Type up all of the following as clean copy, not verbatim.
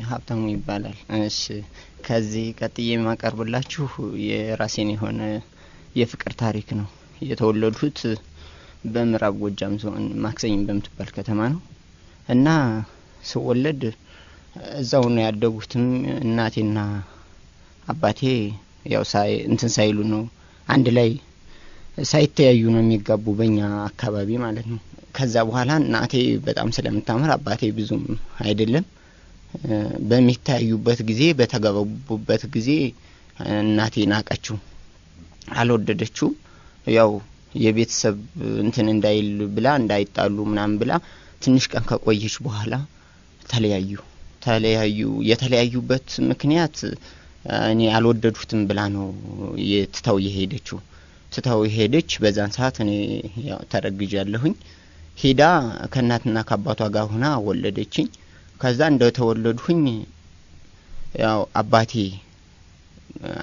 ሀብታሙ ይባላል። እሺ ከዚህ ቀጥዬ የማቀርብላችሁ የራሴን የሆነ የፍቅር ታሪክ ነው። የተወለድኩት በምዕራብ ጎጃም ዞን ማክሰኝት በምትባል ከተማ ነው እና ስወለድ እዛው ነው ያደጉትም። እናቴና አባቴ ያው ሳይሉ ነው አንድ ላይ ሳይተያዩ ነው የሚጋቡ በእኛ አካባቢ ማለት ነው። ከዛ በኋላ እናቴ በጣም ስለምታምር አባቴ ብዙም አይደለም። በሚታዩበት ጊዜ በተጋቡበት ጊዜ እናቴ ናቀችው፣ አልወደደችው። ያው የቤተሰብ እንትን እንዳይል ብላ እንዳይጣሉ ምናምን ብላ ትንሽ ቀን ከቆየች በኋላ ተለያዩ። የተለያዩበት ምክንያት እኔ አልወደዱትም ብላ ነው የትታው የሄደች። በዛን ሰዓት እኔ ያው ተረግጃለሁኝ። ሄዳ ከእናትና ከአባቷ ጋር ሆና ወለደችኝ። ከዛ እንደተወለድኩኝ ያው አባቴ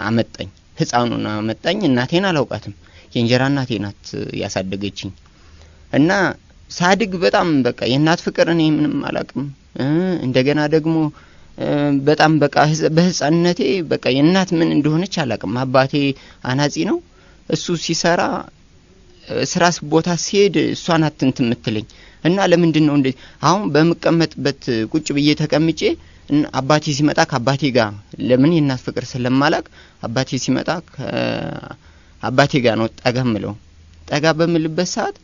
አመጣኝ፣ ህፃኑን አመጣኝ። እናቴን አላውቃትም፣ የእንጀራ እናቴ ናት ያሳደገችኝ። እና ሳድግ በጣም በቃ የእናት ፍቅር እኔ ምንም አላውቅም። እንደገና ደግሞ በጣም በቃ በህፃንነቴ በቃ የእናት ምን እንደሆነች አላውቅም። አባቴ አናጺ ነው፣ እሱ ሲሰራ ስራስ ቦታ ሲሄድ እሷን አትንት ምትለኝ እና ለምንድን ነው እንዴ አሁን በመቀመጥበት ቁጭ ብዬ ተቀምጬ አባቴ ሲመጣ ከአባቴ ጋር ለምን የእናት ፍቅር ስለማላቅ አባቴ ሲመጣ አባቴ ጋር ነው ጠጋ በምልበት ሰዓት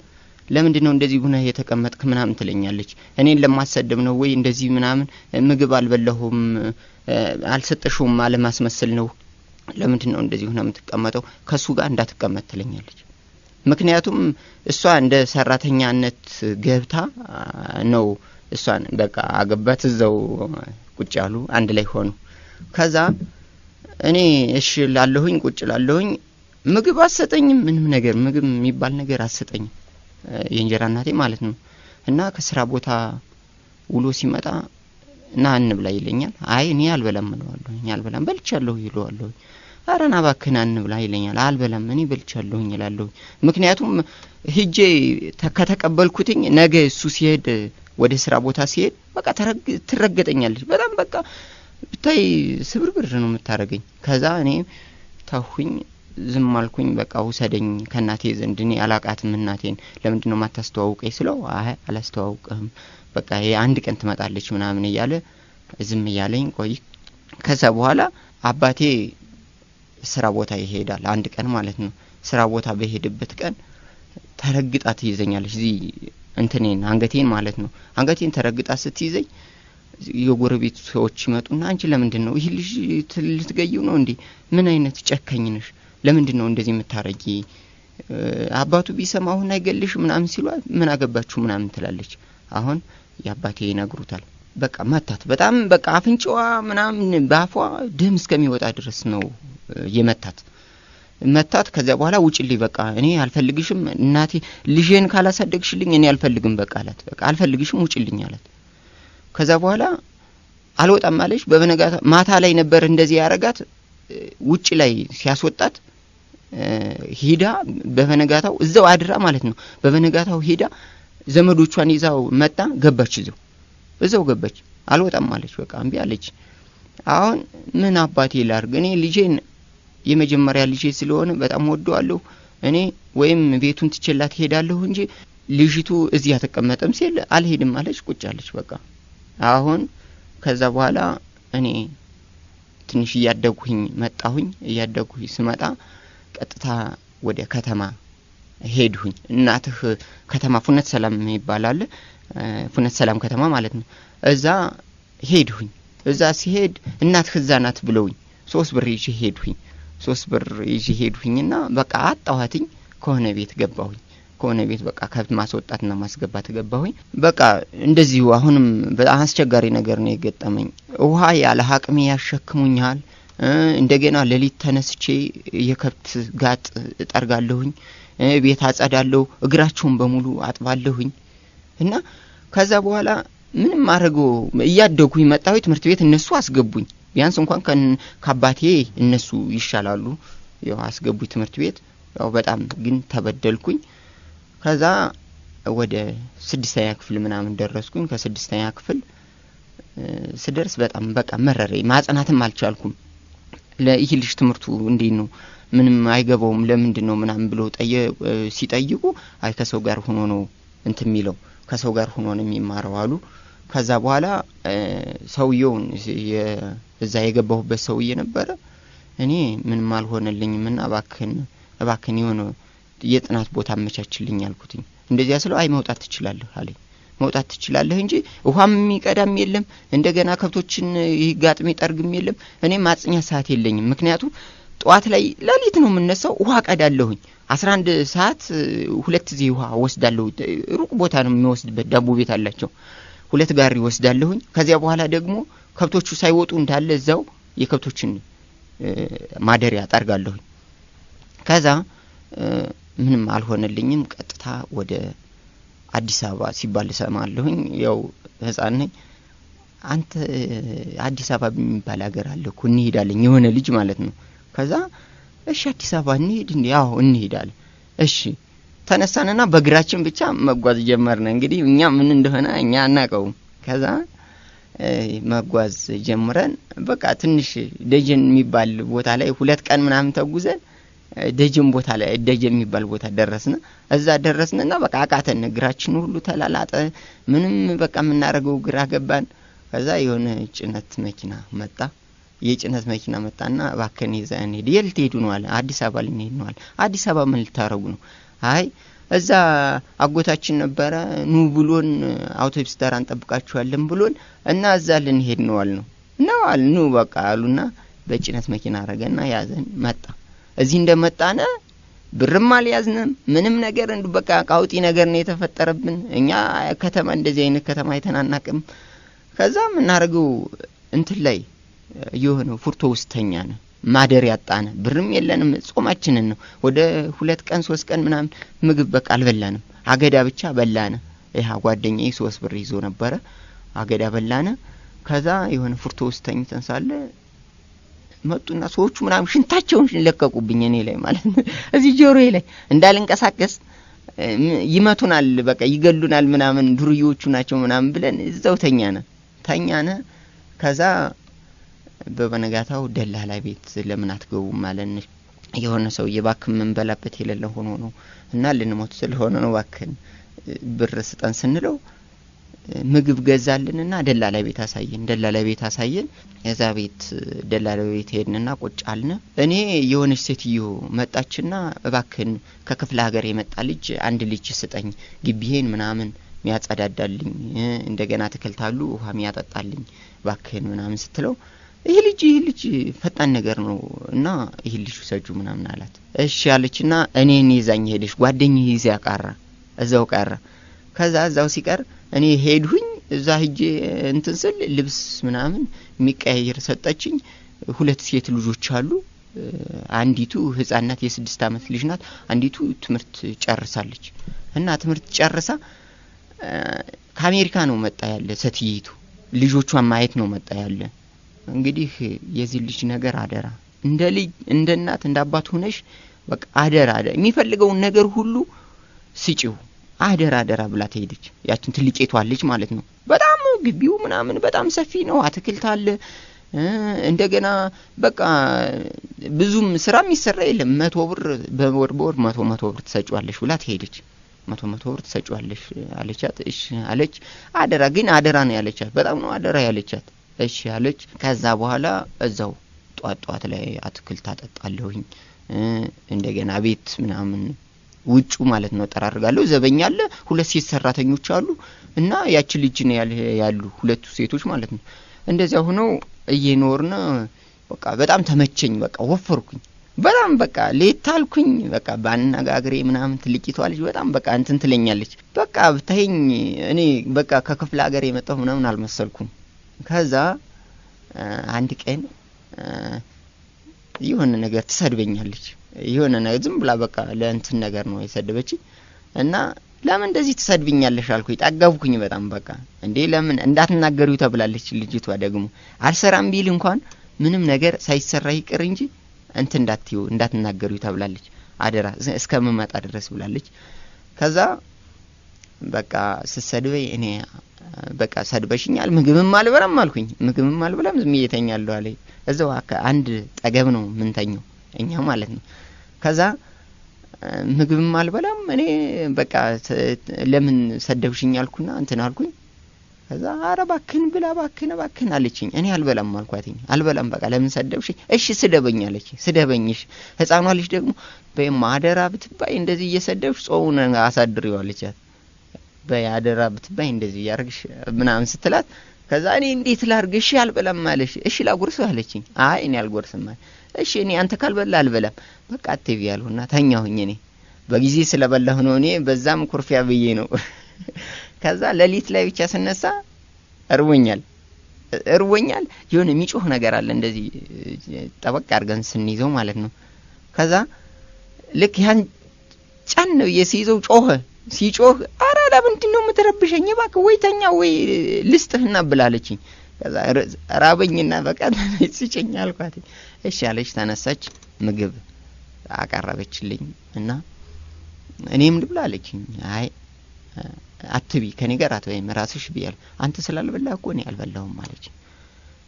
ለምንድን ነው እንደዚህ ሆነ የተቀመጥክ ምናምን ትለኛለች። እኔን ለማሰደብ ነው ወይ እንደዚህ ምናምን ምግብ አልበላሁም አልሰጠሽውም አለማስመሰል ነው፣ ለምንድን ነው እንደዚህ ሆነ የምትቀመጠው ከሱ ጋር እንዳትቀመጥ ትለኛለች። ምክንያቱም እሷ እንደ ሰራተኛነት ገብታ ነው እሷን በቃ አገባት። እዛው ቁጭ ያሉ አንድ ላይ ሆኑ። ከዛ እኔ እሺ ላለሁኝ ቁጭ ላለሁኝ ምግብ አሰጠኝም፣ ምንም ነገር ምግብ የሚባል ነገር አሰጠኝም፣ የእንጀራ እናቴ ማለት ነው። እና ከስራ ቦታ ውሎ ሲመጣ ና እንብላ ይለኛል። አይ እኔ አልበላም እለዋለሁ፣ በልቻለሁ ይለዋለሁ። አረና ባክና እንብላ ይለኛል። አልበላም እኔ በልቻለሁኝ እላለሁ። ምክንያቱም ሂጄ ከተቀበልኩትኝ ነገ እሱ ሲሄድ ወደ ስራ ቦታ ሲሄድ በቃ ትረገጠኛለች። በጣም በቃ ብታይ ስብርብር ነው የምታረገኝ። ከዛ እኔ ታሁኝ ዝም አልኩኝ። በቃ ውሰደኝ ከናቴ ዘንድ፣ እኔ አላቃትም እናቴን፣ ለምንድን ነው ማታስተዋውቀኝ ስለው አይ አላስተዋውቅህም በቃ አንድ ቀን ትመጣለች ምናምን እያለ ዝም እያለኝ ቆይ። ከዛ በኋላ አባቴ ስራ ቦታ ይሄዳል አንድ ቀን ማለት ነው። ስራ ቦታ በሄድበት ቀን ተረግጣ ትይዘኛለች፣ እዚህ እንትኔን አንገቴን ማለት ነው። አንገቴን ተረግጣ ስትይዘኝ የጎረቤት ሰዎች ይመጡና አንቺ ለምንድን ነው ይሄ ልጅ ልትገዩ ነው እንዴ? ምን አይነት ጨካኝ ነሽ? ለምንድን ነው እንደዚህ የምታረጊ? አባቱ ቢሰማ አሁን አይገልሽ ምናምን ሲሏት ምን አገባችሁ ምናምን ትላለች። አሁን ያባቴ ይነግሩታል። በቃ መታት፣ በጣም በቃ አፍንጫዋ ምናምን ባፏ ደም እስከሚወጣ ድረስ ነው መታት። ከዛ በኋላ ውጪልኝ በቃ እኔ አልፈልግሽም፣ እናቴ ልጄን ካላሳደግሽልኝ እኔ አልፈልግም በቃ አላት። በቃ አልፈልግሽም ውጪልኝ አላት። ከዛ በኋላ አልወጣም አለች። በበነጋታ ማታ ላይ ነበር እንደዚህ ያረጋት። ውጪ ላይ ሲያስወጣት ሄዳ በበነጋታው እዛው አድራ ማለት ነው። በበነጋታው ሄዳ ዘመዶቿን ይዛው መጣ፣ ገባች፣ እዛው ገባች። አልወጣም አለች። በቃ እምቢ አለች። አሁን ምን አባቴ ላርግ? እኔ ልጄን የመጀመሪያ ልጄ ስለሆነ በጣም ወደዋለሁ። እኔ ወይም ቤቱን ትችላት ሄዳለሁ እንጂ ልጅቱ እዚህ አትቀመጥም ሲል አልሄድም አለች። ቁጭ አለች በቃ። አሁን ከዛ በኋላ እኔ ትንሽ እያደግኩኝ መጣሁኝ። እያደግኩኝ ስመጣ ቀጥታ ወደ ከተማ ሄድሁኝ። እናትህ ከተማ ፉነት ሰላም ይባላል፣ ፉነት ሰላም ከተማ ማለት ነው። እዛ ሄድሁኝ። እዛ ሲሄድ እናትህ እዛ ናት ብለውኝ 3 ብር ይዤ ሄድሁኝና በቃ አጣኋትኝ። ከሆነ ቤት ገባሁኝ። ከሆነ ቤት በቃ ከብት ማስወጣትና ማስገባት ገባሁኝ። በቃ እንደዚሁ አሁንም በጣም አስቸጋሪ ነገር ነው የገጠመኝ። ውሃ ያለ አቅሜ ያሸክሙኛል። እንደገና ሌሊት ተነስቼ የከብት ጋጥ እጠርጋለሁኝ፣ ቤት አጸዳለሁ፣ እግራቸውን በሙሉ አጥባለሁኝ። እና ከዛ በኋላ ምንም አረገው እያደጉኝ መጣሁ። ትምህርት ቤት እነሱ አስገቡኝ። ቢያንስ እንኳን ከአባቴ እነሱ ይሻላሉ፣ ያው አስገቡኝ ትምህርት ቤት። ያው በጣም ግን ተበደልኩኝ። ከዛ ወደ 6ኛ ክፍል ምናምን ደረስኩኝ። ከ6ኛ ክፍል ስደርስ በጣም በቃ መረረኝ። ማጽናትም አልቻልኩም። ለይህ ልጅ ትምህርቱ እንዴት ነው ምንም አይገባውም ለምንድነው ምናምን ብሎ ሲጠይቁ አይ ከሰው ጋር ሆኖ ነው እንትን የሚለው ከሰው ጋር ሆኖ ነው የሚማረው አሉ። ከዛ በኋላ ሰውየውን እዛ የገባሁበት ሰውዬ ነበረ። እኔ ምንም አልሆነልኝምና እባክህን የሆነ የጥናት ቦታ አመቻችልኝ አልኩትኝ። እንደዚያ ስለው አይ መውጣት ትችላለህ አለኝ። መውጣት ትችላለህ እንጂ ውሃም የሚቀዳም የለም እንደገና ከብቶችን ይጋጥም ይጠርግም የለም። እኔ ማጽኛ ሰዓት የለኝም። ምክንያቱም ጧት ላይ ለሊት ነው የምነሳው ውሃ ቀዳለሁኝ 11 ሰዓት 2 ጊዜ ውሃ ወስዳለሁ። ሩቅ ቦታ ነው የሚወስድበት ዳቦ ቤት አላቸው። 2 ጋሪ ወስዳለሁኝ። ከዚያ በኋላ ደግሞ ከብቶቹ ሳይወጡ እንዳለ እዛው የከብቶችን ማደሪያ ጠርጋለሁኝ። ከዛ ምንም አልሆነልኝም። ቀጥታ ወደ አዲስ አበባ ሲባል ሰማለሁኝ። ያው ህፃን ነኝ። አንተ አዲስ አበባ የሚባል ሀገር አለ እኮ እንሄዳለን የሆነ ልጅ ማለት ነው። ከዛ እሺ አዲስ አበባ እንሄድ እንዴ? አዎ እንሄዳለን። እሺ ተነሳንና በእግራችን ብቻ መጓዝ ጀመርን። እንግዲህ እኛ ምን እንደሆነ እኛ አናውቀውም። ከዛ መጓዝ ጀምረን በቃ ትንሽ ደጀን የሚባል ቦታ ላይ 2 ቀን ምናምን ተጉዘን ደጀን ቦታ ላይ ደጀን የሚባል ቦታ ደረስን። እዛ ደረስንና በቃ አቃተን። እግራችን ሁሉ ተላላጠ። ምንም በቃ የምናረገው ግራ ገባን። ከዛ የሆነ ጭነት መኪና መጣ። የጭነት መኪና መጣና እባክህን ይዘን እንሂድ። የት ሄዱ ነው አለ። አዲስ አበባ ልንሄድ ነው አለ። አዲስ አበባ ምን ልታረጉ ነው? አይ እዛ አጎታችን ነበረ ኑ ብሎን አውቶቡስ ተራ እንጠብቃችኋለን ብሎን እና እዛ ልንሄድ ነው አለ ነው አለ። ኑ በቃ አሉና በጭነት መኪና አረገና ያዘን መጣ። እዚህ እንደመጣነ ብርም አልያዝንም ምንም ነገር በቃ ቃውጢ ነገር ነው የተፈጠረብን። እኛ ከተማ እንደዚህ አይነት ከተማ አይተናናቅም። ከዛ ምን አረገው እንትን ላይ የሆነ ፉርቶ ውስጥ ተኛነ። ማደር ያጣነ ብርም የለንም። ጾማችንን ነው ወደ 2 ቀን 3 ቀን ምናምን ምግብ በቃ አልበላንም። አገዳ ብቻ በላነ። ይሄ ጓደኛዬ 3 ብር ይዞ ነበረ። አገዳ በላነ። ከዛ የሆነ ፉርቶ ውስጥ ተኝተን ሳለ መጡና ሰዎቹ ምናምን ሽንታቸውን ለቀቁብኝ እኔ ላይ ማለት ነው። እዚህ ጆሮዬ ላይ እንዳልንቀሳቀስ ይመቱናል በቃ ይገሉናል ምናምን ዱርዮቹ ናቸው ምናምን ብለን እዛው ተኛነ። ከዛ በበነጋታው ደላላ ቤት ለምን አትገቡም ማለት ነው። የሆነ ሰው እባክህ ምን በላበት የሌለ ሆኖ ነው እና ልንሞት ስለሆነ ነው እባክህ ብር ስጠን ስንለው ምግብ ገዛልንና ደላላ ቤት አሳየን። የዛ ቤት ደላላ ቤት ሄድንና ቁጭ አልን። እኔ የሆነች ሴትዮ መጣችና እባክህን ከክፍለ ሀገር የመጣ ልጅ አንድ ልጅ ስጠኝ ግቢዬን ምናምን ሚያጸዳዳልኝ እንደገና ተከልታሉ ውሃ ሚያጠጣልኝ እባክህን ምናምን ስትለው ይሄ ልጅ ፈጣን ነገር ነው እና ይሄ ልጅ ሰጁ ምናምን አላት። እሺ አለችና እኔን ይዛኝ ሄደሽ ጓደኛዬ ይዛ እዛው ቀረ። ከዛ እዛው ሲቀር እኔ ሄድሁኝ እዛ ሄጄ እንትን ስል ልብስ ምናምን የሚቀያየር ሰጠችኝ። 2 ሴት ልጆች አሉ። አንዲቱ ህፃናት የ6 አመት ልጅ ናት። አንዲቱ ትምህርት ጨርሳለች እና ትምህርት ጨርሳ ከአሜሪካ ነው መጣ ያለ ሴትይቱ ልጆቿን ማየት ነው መጣ ያለ። እንግዲህ የዚህ ልጅ ነገር አደራ እንደ ልጅ እንደ እናት እንደ አባት ሆነሽ በቃ አደራ የሚፈልገውን ነገር ሁሉ ስጪው አደራ ብላ ተሄደች። ያችን ትልቄቷ ልጅ ማለት ነው። በጣም ግቢው ምናምን በጣም ሰፊ ነው። አትክልት አለ። እንደገና በቃ ብዙም ስራ የሚሰራ የለም። 100 ብር በወር 100 ብር ትሰጪዋለሽ ብላ ተሄደች። 100 ብር ትሰጪዋለሽ አለቻት። እሺ አለች። አደራ ነው ያለቻት። በጣም ነው አደራ ያለቻት። እሺ አለች። ከዛ በኋላ እዛው ጧት ላይ አትክልት አጠጣለሁኝ። እንደገና ቤት ምናምን ውጩ ማለት ነው ጠራርጋለሁ። ዘበኛ አለ። 2 ሴት ሰራተኞች አሉ እና ያቺ ልጅ ነው ያሉ 2 ሴቶች ማለት ነው። እንደዚያ ሆኖ እየኖርነ በቃ በጣም ተመቸኝ። በቃ ወፈርኩኝ በጣም በቃ ሌታልኩኝ። በቃ ባናጋግሬ ምናምን ትልቂቷ ልጅ በጣም በቃ እንትን ትለኛለች። በቃ ብታይኝ እኔ በቃ ከክፍለ ሀገር የመጣሁ ምናምን አልመሰልኩም። ከዛ አንድ ቀን የሆነ ነገር ትሰድበኛለች። የሆነ ነገር ዝም ብላ በቃ ለእንትን ነገር ነው የሰደበችኝ እና ለምን እንደዚህ ትሰድብኛለሽ አልኩኝ። ጠገብኩኝ በጣም በቃ እንዴ ለምን እንዳትናገሪው ተብላለች ልጅቷ። ደግሞ አልሰራም ቢል እንኳን ምንም ነገር ሳይሰራ ይቅር እንጂ እንትን እንዳትናገሪው ተብላለች። አደራ እስከመመጣ ድረስ ብላለች። ከዛ በቃ ስሰድበኝ እኔ በቃ ሰድበሽኛል፣ ምግብም አልበላም አልኩኝ። ምግብም አልበላም ዝም እየተኛለሁ አለኝ። እዛው አንድ ጠገብ ነው ምንተኛው እኛ ማለት ነው። ከዛ ምግብም አልበላም እኔ በቃ ለምን ሰደብሽኝ አልኩና እንትን አልኩኝ። ከዛ ኧረ እባክህን ብላ እባክህን አለችኝ። እኔ አልበላም አልኳትኝ። አልበላም በቃ ለምን ሰደብሽኝ? እሺ ስደበኝ አለችኝ። ስደበኝሽ ህፃኗ ልጅ ደግሞ በማደራ ብትባይ እንደዚህ እየሰደብሽ ጾሙን አሳድሪው አለቻት። በያደራ ብትባይ እንደዚህ ያርግሽ ምናምን ስትላት ከዛ እኔ እንዴት ላርግ? እሺ አልበላም አለሽ። እሺ ላጉርስህ አለችኝ። አይ እኔ አልጎርስም አለ። እሺ እኔ አንተ ካልበላ አልበላም በቃ አትቢ ያልሁና ተኛሁኝ። እኔ በጊዜ ስለበላሁ ነው እኔ በዛም ኩርፊያ ብዬ ነው። ከዛ ሌሊት ላይ ብቻ ስነሳ እርቦኛል የሆነ የሚጮህ ነገር አለ እንደዚህ ጠበቅ አድርገን ስንይዘው ማለት ነው። ከዛ ልክ ያን ጫን ነው የሲይዘው ጮኸ። ሲጮህ አረ ለምንድን ነው የምትረብሸኝ? እባክህ ወይ ተኛ ወይ ልስጥህና ብላለችኝ። ከዛ ራበኝና በቃ ስጭኝ አልኳት። እሺ አለች። ተነሳች ምግብ አቀረበችልኝ እና እኔም ልብላ አለችኝ። አይ አትቢ ከኔ ጋር አትበይም ራስሽ ብያለሁ። አንተ ስላልበላህ እኮ እኔ አልበላሁም አለችኝ።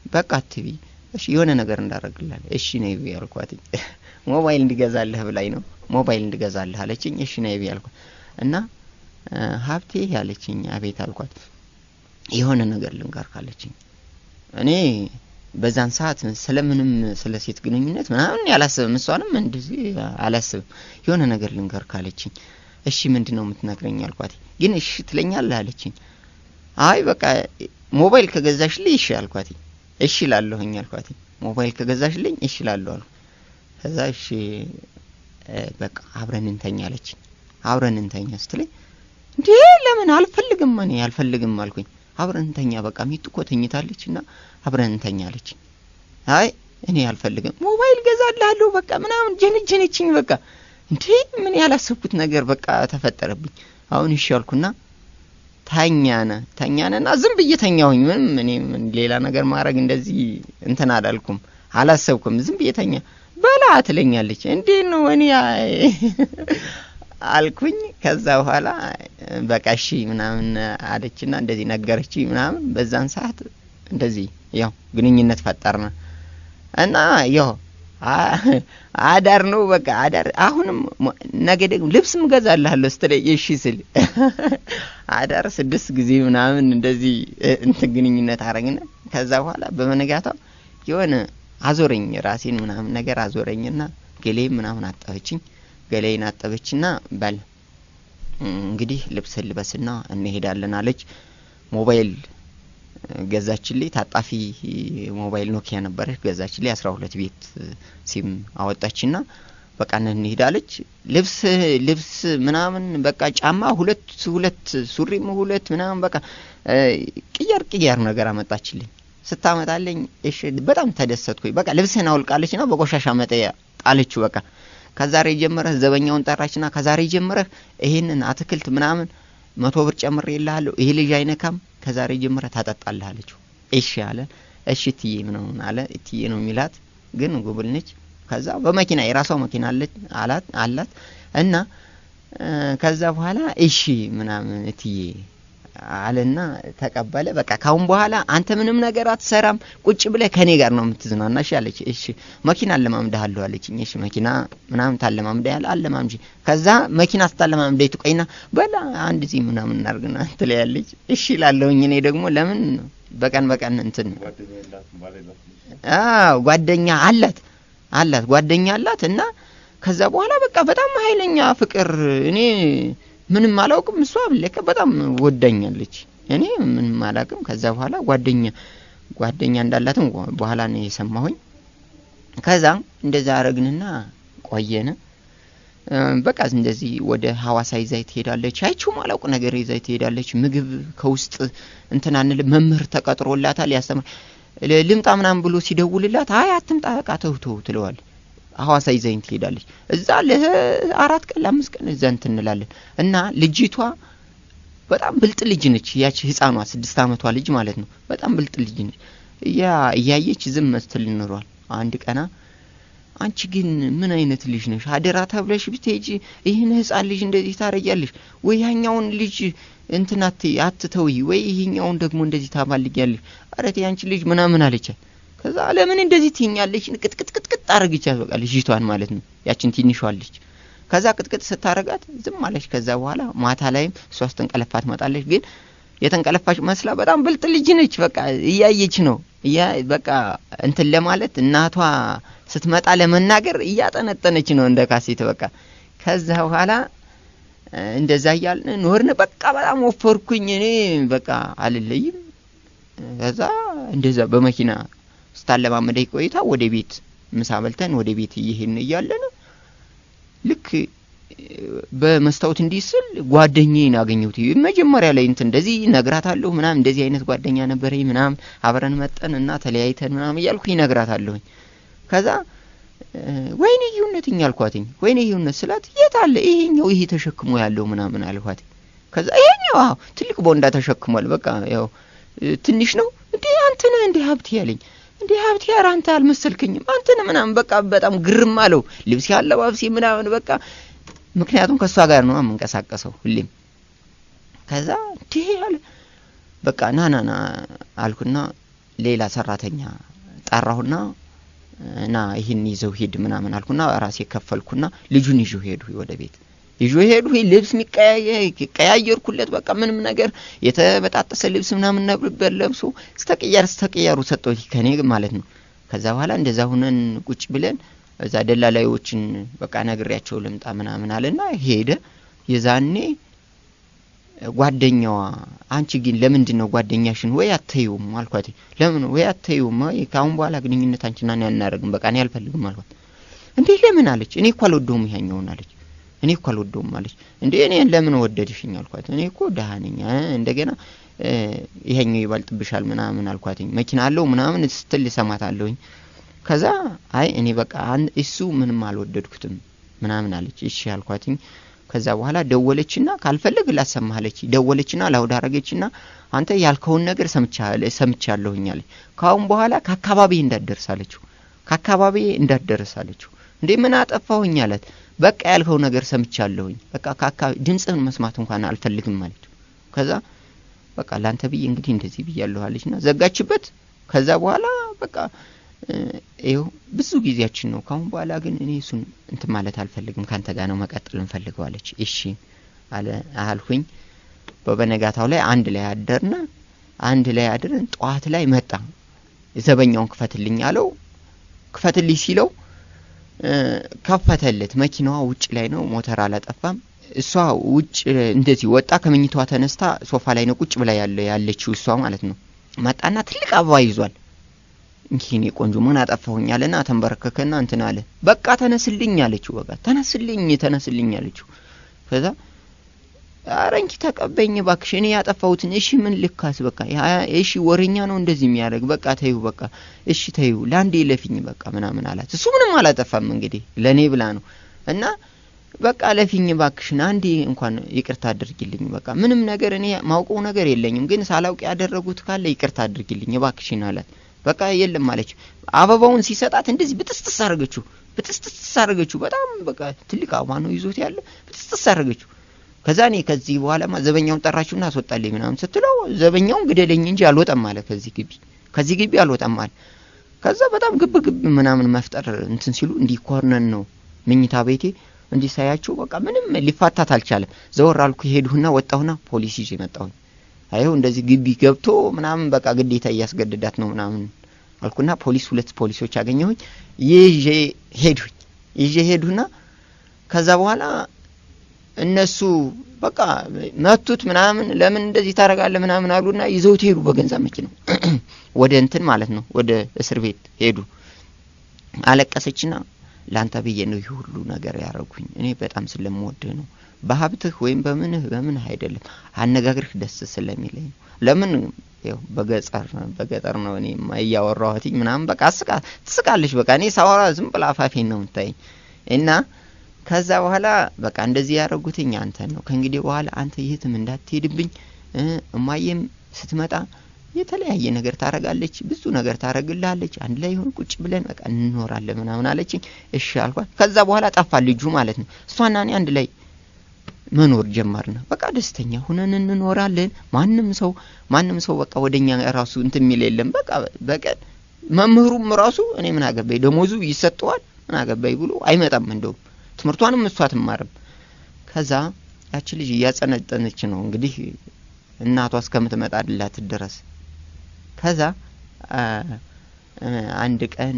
በቃ አትቢ እሺ የሆነ ነገር እንዳረግልሃል እሺ ነይ ብያልኳት። ሞባይል እንድገዛልህ ብላኝ ነው ሞባይል እንድገዛልህ አለችኝ። እሺ ነይ ብያልኳት እና ሀብቴ ያለችኝ አቤት አልኳት። የሆነ ነገር ልንገር ካለችኝ እኔ በዛን ሰዓት ስለምንም ስለ ሴት ግንኙነት ምናምን ያላሰብም እሷንም እንደዚህ አላስብም። የሆነ ነገር ልንገር ካለችኝ እሺ ምንድነው የምትነግረኝ አልኳት። ግን እሺ ትለኛለህ አለችኝ። አይ በቃ ሞባይል ከገዛሽልኝ እሺ አልኳት። እሺ ላለሁኝ አልኳት። ሞባይል ከገዛሽልኝ እሺ ላለሁ አልኩ። ከዛ እሺ በቃ አብረን እንተኛ አለችኝ። አብረን እንተኛ ስትለኝ እንዴ ለምን አልፈልግም እኔ አልፈልግም አልኩኝ። አብረን እንተኛ በቃ ሚጡ እኮ ተኝታለችና አብረን እንተኛ አለችኝ። አይ እኔ አልፈልግም ሞባይል ገዛልሃለሁ በቃ ምናምን ጀነጀነችኝ። በቃ እንዴ ምን ያላሰብኩት ነገር በቃ ተፈጠረብኝ። አሁን እሺ አልኩና ተኛነና ዝም ብዬ ተኛሁኝ። ምንም እኔ ሌላ ነገር ማድረግ እንደዚህ እንትን አላልኩም አላሰብኩም። ዝም ብዬ ተኛ። በላ ትለኛለች እንዴ ነው እኔ አልኩኝ። ከዛ በኋላ በቃ እሺ ምናምን አለችና እንደዚህ ነገረችኝ ምናምን። በዛን ሰዓት እንደዚህ ያው ግንኙነት ፈጠርና እና ያው አዳር ነው በቃ አዳር። አሁንም ነገ ደግሞ ልብስም ገዛልሃለሁ ስትለኝ እሺ ስል አዳር 6 ጊዜ ምናምን እንደዚህ እንትን ግንኙነት አረግና ከዛ በኋላ በመነጋታው የሆነ አዞረኝ ራሴን ምናምን ነገር አዞረኝና ገሌ ምናምን አጠበችኝ። ገሌን አጠበችና በል እንግዲህ ልብስ ልበስና እንሄዳለን አለች። ሞባይል ገዛችልኝ። ታጣፊ ሞባይል ኖኪያ ነበረች ገዛችልኝ። 12 ቤት ሲም አወጣችና በቃ እንሄዳለች። ልብስ ምናምን በቃ ጫማ ሁለት ሱሪም ሁለት ምናምን በቃ ቅያር ነገር አመጣችልኝ። ስታመጣልኝ እሺ በጣም ተደሰትኩኝ። በቃ ልብስህን አውልቃለችና በቆሻሻ መጠያ ጣለችው። በቃ ከዛሬ ጀምረህ ዘበኛውን ጠራችና ከዛሬ ጀምረህ ይሄንን አትክልት ምናምን 100 ብር ጨምሬልሃለሁ ይሄ ልጅ አይነካም ከዛሬ ጀምረህ ታጠጣለህ አለችው። እሺ አለ። እሺ ትዬ ምናምን አለ። ትዬ ነው የሚላት ግን ጉብል ነች። ከዛ በመኪና የራሷ መኪና አላት እና ከዛ በኋላ እሺ ምናምን ትዬ አለና ተቀበለ። በቃ ካሁን በኋላ አንተ ምንም ነገር አትሰራም ቁጭ ብለህ ከኔ ጋር ነው የምትዝናናሽ አለች። እሺ መኪና አለማምደሃለሁ አለችኝ። እሺ መኪና ምናምን ታለማምደሃል አለማምጂ። ከዛ መኪና ስታለማምደኝ ትቆይና በላ አንድ እዚህ ምናምን እናርግና ትለያለች። እሺ ላለሁኝ እኔ ደግሞ ለምን በቀን እንትን ጓደኛ አላት እና ከዛ በኋላ በቃ በጣም ኃይለኛ ፍቅር እኔ ምንም አላውቅም። እሷ ለካ በጣም ወዳኛለች። እኔ ምንም አላውቅም። ከዛ በኋላ ጓደኛ እንዳላትም በኋላ ነው የሰማሁኝ። ከዛ እንደዛ አረግንና ቆየነ። በቃ እንደዚህ ወደ ሐዋሳ ይዛይ ትሄዳለች። አይቹ ማላውቅ ነገር ይዛይ ትሄዳለች። ምግብ ከውስጥ እንትና አንል መምህር ተቀጥሮላታል ያስተምር ልምጣ ምናምን ብሎ ሲደውልላት አይ አትምጣ በቃ ተውተው ትለዋል። ሐዋሳ ይዘኝ ትሄዳለች። እዛ ለ4 ቀን ለ5 ቀን እዛ እንላለን እና ልጅቷ በጣም ብልጥ ልጅ ነች። ያቺ ህፃኗ 6 አመቷ ልጅ ማለት ነው። በጣም ብልጥ ልጅ ነች። እያየች ዝም መስተል ኖሯል። አንቺ ግን ምን አይነት ልጅ ነሽ? አደራ ተብለሽ ብትሄጂ ይሄን ህፃን ልጅ እንደዚህ ታረጊያለሽ ወይ? ያኛውን ልጅ እንትናት አትተውይ ወይ? ይሄኛውን ደግሞ እንደዚህ ታባልጊያለሽ? አረቴ አንቺ ልጅ ምናምን አለቻት። ከዛ ለምን እንደዚህ ትኛለሽ? ቅጥቅጥቅጥ አረጋቻት በቃ ልጅቷን ማለት ነው ያችን ትንሿልሽ። ከዛ ቅጥቅጥ ስታረጋት ዝም አለች። ከዛ በኋላ ማታ ላይም እሷ ስተንቀለፋት መጣለች። ግን የተንቀለፋች መስላ በጣም ብልጥ ልጅ ነች። በቃ እያየች ነው በቃ እንትን ለማለት እናቷ ስትመጣ ለመናገር እያጠነጠነች ነው እንደ ካሴት በቃ። ከዛ በኋላ እንደዛ እያልን ኖርን። በቃ በጣም ወፈርኩኝ እኔ በቃ አልለይም። ከዛ እንደዛ በመኪና ስታለማመደኝ ቆይታ ወደ ቤት ምሳ በልተን ወደ ቤት እየሄድን እያለን ልክ በመስታወት እንዲስል ጓደኛዬን አገኘሁት። መጀመሪያ ላይ እንደዚህ ነግራታለሁ ምናምን እንደዚህ አይነት ጓደኛ ነበረኝ ምናምን አብረን መጠን እና ተለያይተን ምናምን እያልኩኝ ነግራታለሁኝ። ከዛ ወይኔ ይሁንነትኝ አልኳትኝ። ወይኔ ይሁንነት ስላት የት አለ ይሄኛው ይሄ ተሸክሞ ያለው ምናምን አልኳት። ከዛ ይሄኛው ትልቅ ቦንዳ ተሸክሟል በቃ ያው ትንሽ ነው እንዴ አንተ ነህ እንዴ ሀብቴ ያለኝ። እንዴ ሀብቴ ኧረ አንተ አልመሰልከኝም አንተ ነህ ምናምን በቃ በጣም ግርም አለው። ልብስ ያለባብሴ ምናምን በቃ ምክንያቱም ከሷ ጋር ነው የምንቀሳቀሰው ሁሌም። ከዛ እንዴ አለ በቃ ናናና አልኩና ሌላ ሰራተኛ ጠራሁና እና ይሄን ይዘው ሄድ ምናምን አልኩና ራሴ ከፈልኩና ልጁን ይዤው ሄዱ ወደ ቤት። ይዤው ሄዱ። ልብስ ቀያየርኩለት በቃ ምንም ነገር የተበጣጠሰ ልብስ ምናምን ነበር ለብሶ ስተቀያሩ ሰጠሁት ከኔ ማለት ነው። ከዛ በኋላ እንደዛ ሆነን ቁጭ ብለን እዛ ደላላዮችን በቃ ነግሬያቸው ልምጣ ምናምን አለና ሄደ። የዛኔ ጓደኛዋ አንቺ ግን ለምንድን ነው ጓደኛሽን ወይ አትተይውም አልኳት። ለምን ወይ አትተይውም ካሁን በኋላ ግንኙነት አንቺና እኔ አናደርግም በቃ እኔ አልፈልግም አልኳት። እንዴ ለምን አለች። እኔ እኮ አልወደውም ይሄኛውን አለች። እኔ እኮ አልወደውም አለች። እንዴ እኔ ለምን ወደድሽኝ አልኳት። እኔ እኮ ደሃ ነኝ እንደገና ይሄኛው ይበልጥብሻል ምናምን አልኳትኝ። መኪና አለው ምናምን ስትል ሰማታለሁኝ። ከዛ አይ እኔ በቃ እሱ ምንም አልወደድኩትም ምናምን አለች። እሺ አልኳትኝ። ከዛ በኋላ ደወለችና ካልፈልግ ላሰማለች። ደወለችና ላውድ አረገችና አንተ ያልከውን ነገር ሰምቻለሁኝ አለች። ካሁን በኋላ ከአካባቢ እንዳደርሳለችው እንዴ ምን አጠፋሁኝ አላት። በቃ ያልከው ነገር ሰምቻለሁኝ በቃ ከአካባቢ ድምጽህን መስማት እንኳን አልፈልግም ማለት። ከዛ በቃ ላንተ ብዬ እንግዲህ እንደዚህ ብያለሁ አለችና ዘጋችበት። ከዛ በኋላ በቃ ይኸው ብዙ ጊዜያችን ነው። ካሁን በኋላ ግን እኔ እሱን እንትን ማለት አልፈልግም ካንተ ጋር ነው መቀጠል እንፈልገው አለች። እሺ አልኩኝ። በበነጋታው ላይ አንድ ላይ አድረን ጧት ላይ መጣ። ዘበኛውን ክፈትልኝ አለው። ክፈትልኝ ሲለው ከፈተለት። መኪናዋ ውጭ ላይ ነው ሞተር አላጠፋም። እሷ ውጭ እንደዚህ ወጣ። ከመኝታዋ ተነስታ ሶፋ ላይ ነው ቁጭ ብላ ያለችው እሷ ማለት ነው። መጣና ትልቅ አበባ ይዟል። እንኪኔ ቆንጆ ምን አጠፋሁኝ አለና ተንበረከከና እንትን አለ። በቃ ተነስልኝ አለችው። በቃ ተነስልኝ አለችው። ከዛ አረንኪ ተቀበኝ ባክሽ እኔ ያጠፋሁትን እሺ ምን ልካስ በቃ እሺ ወሬኛ ነው እንደዚህ የሚያደርግ በቃ ተይው በቃ እሺ ተይው ላንዴ ለፊኝ በቃ ምናምን አላት። እሱ ምንም አላጠፋም እንግዲህ ለኔ ብላ ነው እና በቃ ለፊኝ ባክሽን አንዴ እንኳን ይቅርታ አድርጊልኝ በቃ ምንም ነገር እኔ ማውቀው ነገር የለኝም ግን ሳላውቅ ያደረጉት ካለ ይቅርታ አድርጊልኝ ባክሽን አላት። በቃ የለም ማለች። አበባውን ሲሰጣት እንደዚህ ብጥስጥስ አረገችው። በጣም በቃ ትልቅ አበባ ነው ይዞት ያለ ብጥስጥስ አረገችው። ከዛ እኔ ከዚህ በኋላማ ዘበኛውን ጠራችውና አስወጣልኝ ምናምን ስትለው ዘበኛውን ግደለኝ እንጂ አልወጣም አለ። ከዚህ ግቢ አልወጣም አለ። ከዛ በጣም ግብ ምናምን መፍጠር እንትን ሲሉ እንዲኮርነን ነው መኝታ ቤቴ እንዲሳያቸው በቃ ምንም ሊፋታት አልቻለም። ዘወር አልኩ ሄድሁና ወጣሁና ፖሊስ ይዤ መጣሁ። አይው እንደዚህ ግቢ ገብቶ ምናምን በቃ ግዴታ ያስገድዳት ነው ምናምን አልኩና ሁለት ፖሊሶች አገኘሁኝ። ይዤ ሄድሁና ከዛ በኋላ እነሱ በቃ መቱት ምናምን ለምን እንደዚህ ታረጋለህ ምናምን አሉና ይዘውት ሄዱ በገንዛ መኪናው ወደ እንትን ማለት ነው ወደ እስር ቤት ሄዱ። አለቀሰችና ላንተ ብዬ ነው ይሄ ሁሉ ነገር ያረጉኝ እኔ በጣም ስለምወድህ ነው በሀብትህ ወይም በምን አይደለም አነጋግርህ ደስ ስለሚለኝ ነው። ለምን ያው በገጠር ነው እኔ ማያወራሁት ምናምን በቃ ትስቃለች በቃ እኔ ሳወራ ዝም ብላ አፋፌን ነው የምታይ እና ከዛ በኋላ በቃ እንደዚህ ያረጉትኝ አንተ ነው ከእንግዲህ በኋላ አንተ የትም እንዳትሄድብኝ እማዬም ስትመጣ የተለያየ ነገር ታረጋለች ብዙ ነገር ታረግልሃለች አንድ ላይ ሆነ ቁጭ ብለን በቃ እንኖራለን ምናምን አለችኝ እሺ አልኳት ከዛ በኋላ ጠፋ ልጁ ማለት ነው እሷና እኔ አንድ ላይ መኖር ጀመርን በቃ ደስተኛ ሆነን እንኖራለን ማንም ሰው በቃ ወደኛ ራሱ እንትን የሚል የለም በቃ መምህሩም ራሱ እኔ ምን አገባኝ ደሞዙ ይሰጠዋል ምን አገባኝ ብሎ አይመጣም እንደው ትምርቷንም እሷ ትማርም ከዛ ያቺ ልጅ ያጸነጠነች ነው እንግዲህ እናቷ እስከምትመጣላት ድረስ ከዛ አንድ ቀን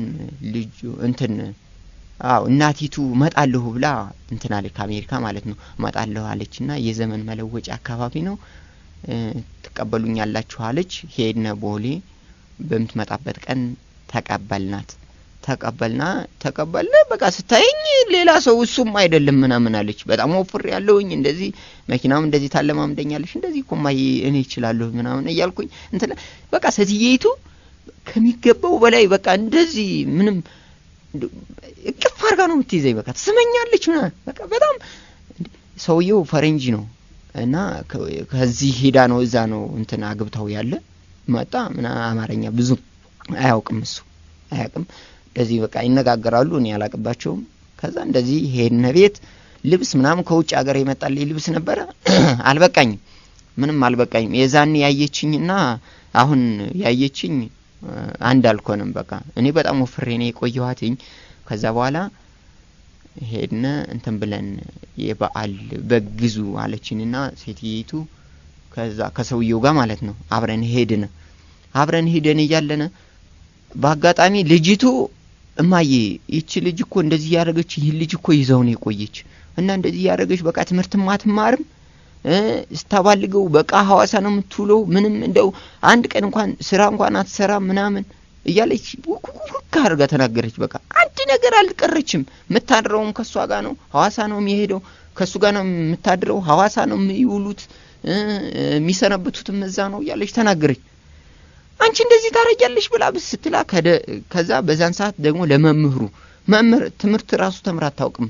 ልጅ እንትን እናቲቱ መጣለሁ ብላ እንትን አለ ከአሜሪካ ማለት ነው መጣለሁ አለችና የዘመን መለወጫ አካባቢ ነው ተቀበሉኛላችሁ አለች ሄድነ ቦሌ በምትመጣበት ቀን ተቀበልና በቃ ስታየኝ ሌላ ሰው እሱም አይደለም ምናምን አለች በጣም ወፍር ያለውኝ እንደዚህ መኪናም እንደዚህ ታለማምደኛለሽ እንደዚህ ኮማይ እኔ እችላለሁ ምናምን እያልኩኝ እንትን በቃ ሴትየይቱ ከሚገባው በላይ በቃ እንደዚህ ምንም እቅፍ አርጋ ነው የምትይዘኝ በቃ ትስመኛለች በቃ በጣም ሰውየው ፈረንጂ ነው እና ከዚህ ሄዳ ነው እዛ ነው እንትን አግብታው ያለ መጣ ምና አማርኛ ብዙ አያውቅም እሱ አያውቅም እንደዚህ በቃ ይነጋገራሉ እኔ አላቀባቸውም ከዛ እንደዚህ ሄድነ ቤት ልብስ ምናምን ከውጭ ሀገር የመጣልኝ ልብስ ነበር ምንም አልበቃኝም የዛን ያየችኝና አሁን ያየችኝ አንድ አልኮንም በቃ እኔ በጣም ወፍሬ ነው የቆየኋትኝ ከዛ በኋላ ሄድነ እንትን ብለን የበዓል በግዙ አለችኝና ሴትየይቱ ከዛ ከሰውየው ጋር ማለት ነው አብረን ሄደን እያለነ በአጋጣሚ ልጅቱ እማዬ ይቺ ልጅ እኮ እንደዚህ ያረጋች ይሄ ልጅ እኮ ይዘው ነው የቆየች እና እንደዚህ ያረጋች በቃ ትምህርትም አትማርም ስታባልገው በቃ ሐዋሳ ነው የምትውለው ምንም እንደው አንድ ቀን እንኳን ስራ እንኳን አትሰራም ምናምን እያለች ካርጋ ተናገረች በቃ አንድ ነገር አልቀረችም መታድረውም ከሷ ጋር ነው ሐዋሳ ነው የሚሄደው ከሱ ጋር ነው የምታድረው ሐዋሳ ነው የሚውሉት የሚሰነበቱትም እዛ ነው እያለች ተናገረች አንቺ እንደዚህ ታረጃለሽ ብላ ብስትላ ከዛ በዛን ሰዓት ደግሞ ለመምህሩ መምህር ትምህርት ራሱ ተምራ አታውቅም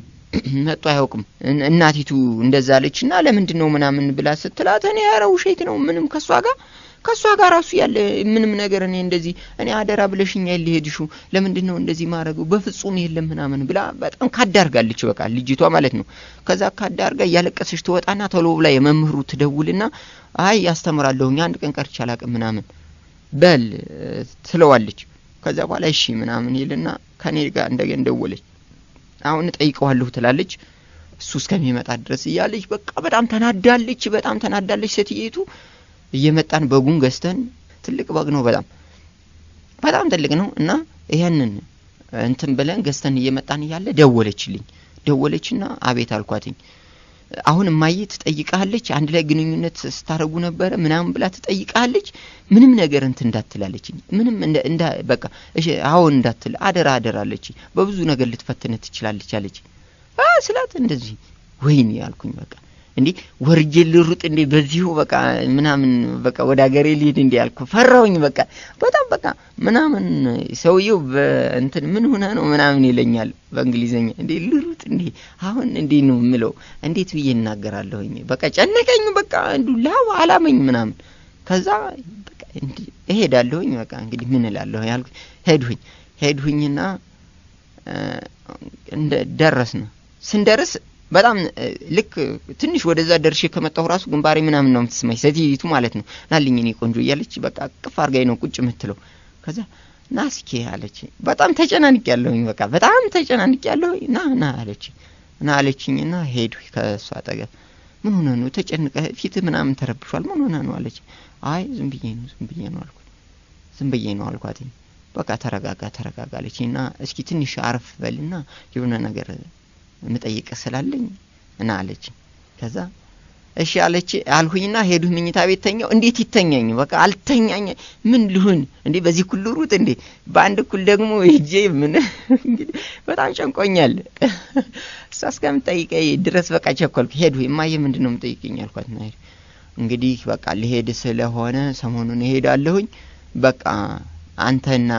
መጥቶ አያውቅም እናቲቱ እንደዛ አለችና ለምንድነው ምናምን ብላ ስትላት እኔ ያረው ሸይት ነው ምንም ከሷ ጋር ራሱ ያለ ምንም ነገር እኔ እንደዚህ እኔ አደራ ብለሽኛ ይልሄድሹ ለምንድነው እንደዚህ ማረገው በፍጹም የለም ምናምን ብላ በጣም ካዳርጋለች በቃ ልጅቷ ማለት ነው ከዛ ካዳርጋ ያለቀሰች ትወጣና ተሎ ብላ የመምህሩ ትደውልና አይ ያስተምራለሁኝ አንድ ቀን ቀርቻ አላቀም ምናምን በል ትለዋለች ከዛ በኋላ እሺ ምናምን ይልና ከኔ ጋር እንደገና ደወለች አሁን ጠይቀዋለሁ ትላለች እሱ እስከሚመጣ ድረስ ይያለች በቃ በጣም ተናዳለች ሴትየይቱ እየመጣን በጉን ገዝተን ትልቅ በግ ነው በጣም ትልቅ ነው እና ይሄንን እንትን ብለን ገዝተን እየመጣን ይያለ ደወለችና አቤት አልኳትኝ አሁን ማየት ትጠይቃለች አንድ ላይ ግንኙነት ስታረጉ ነበር ምናምን ብላ ትጠይቃለች ምንም ነገር እንትን እንዳትላለች ምንም እንደ በቃ እሺ አሁን እንዳትል አደራ አለች በብዙ ነገር ልትፈተነ ትችላለች አለች ስላት እንደዚህ ወይኔ ያልኩኝ በቃ እንዴ ወርጄ ልሩጥ እንዴ በዚሁ በቃ ምናምን በቃ ወደ ሀገሬ ልሂድ እንዴ ያልኩ ፈራውኝ በቃ በጣም በቃ ምናምን ሰውየው እንትን ምን ሆነ ነው ምናምን ይለኛል በእንግሊዘኛ እንዴ ልሩጥ እንዴ አሁን እንዴ ነው ምለው እንዴት ብዬ እናገራለሁኝ በቃ ጨነቀኝ በቃ ዱላው አላመኝ ምናምን ከዛ በቃ እንዴ እሄዳለሁኝ በቃ እንግዲህ ምን እላለሁ ያልኩ ሄድሁኝና እንደ ደረስን ስንደርስ በጣም ልክ ትንሽ ወደዛ ደርሼ ከመጣሁ ራሱ ግንባሬ ምናምን ነው የምትስማኝ ሴትይቱ ማለት ነው ናልኝ እኔ ቆንጆ እያለች በቃ ቅፍ አርጋይ ነው ቁጭ የምትለው ከዛ ናስኪ አለች በጣም ተጨናንቄያለሁኝ በቃ በጣም ተጨናንቄያለሁኝ ና አለችኝና ሄድኩ ከሷ አጠገብ ምን ሆነ ነው ተጨንቀ ፊት ምናምን ተረብሿል ምን ሆነ ነው አለች አይ ዝም ብዬ ነው አልኳት በቃ ተረጋጋ አለችኝና እስኪ ትንሽ አርፍ በልና የሆነ ነገር መጠየቅ ስላለኝ እና አለች ከዛ እሺ አለች አልሁኝና ሄዱ ምኝታ ቤት ተኛው እንዴት ይተኛኝ በቃ አልተኛኝ ምን ልሁን እንዴ በዚህ ኩል ሩጥ እንዴ በአንድ ኩል ደግሞ ሄጄ ምን እንግዲህ በጣም ጨንቆኛል ሳስከም ጠይቀኝ ድረስ በቃ ቸኮልኩ ሄዱ እማዬ ምንድነው የምጠይቀኝ አልኳት ነው እንግዲህ በቃ ልሄድ ስለሆነ ሰሞኑን እሄዳለሁኝ በቃ አንተና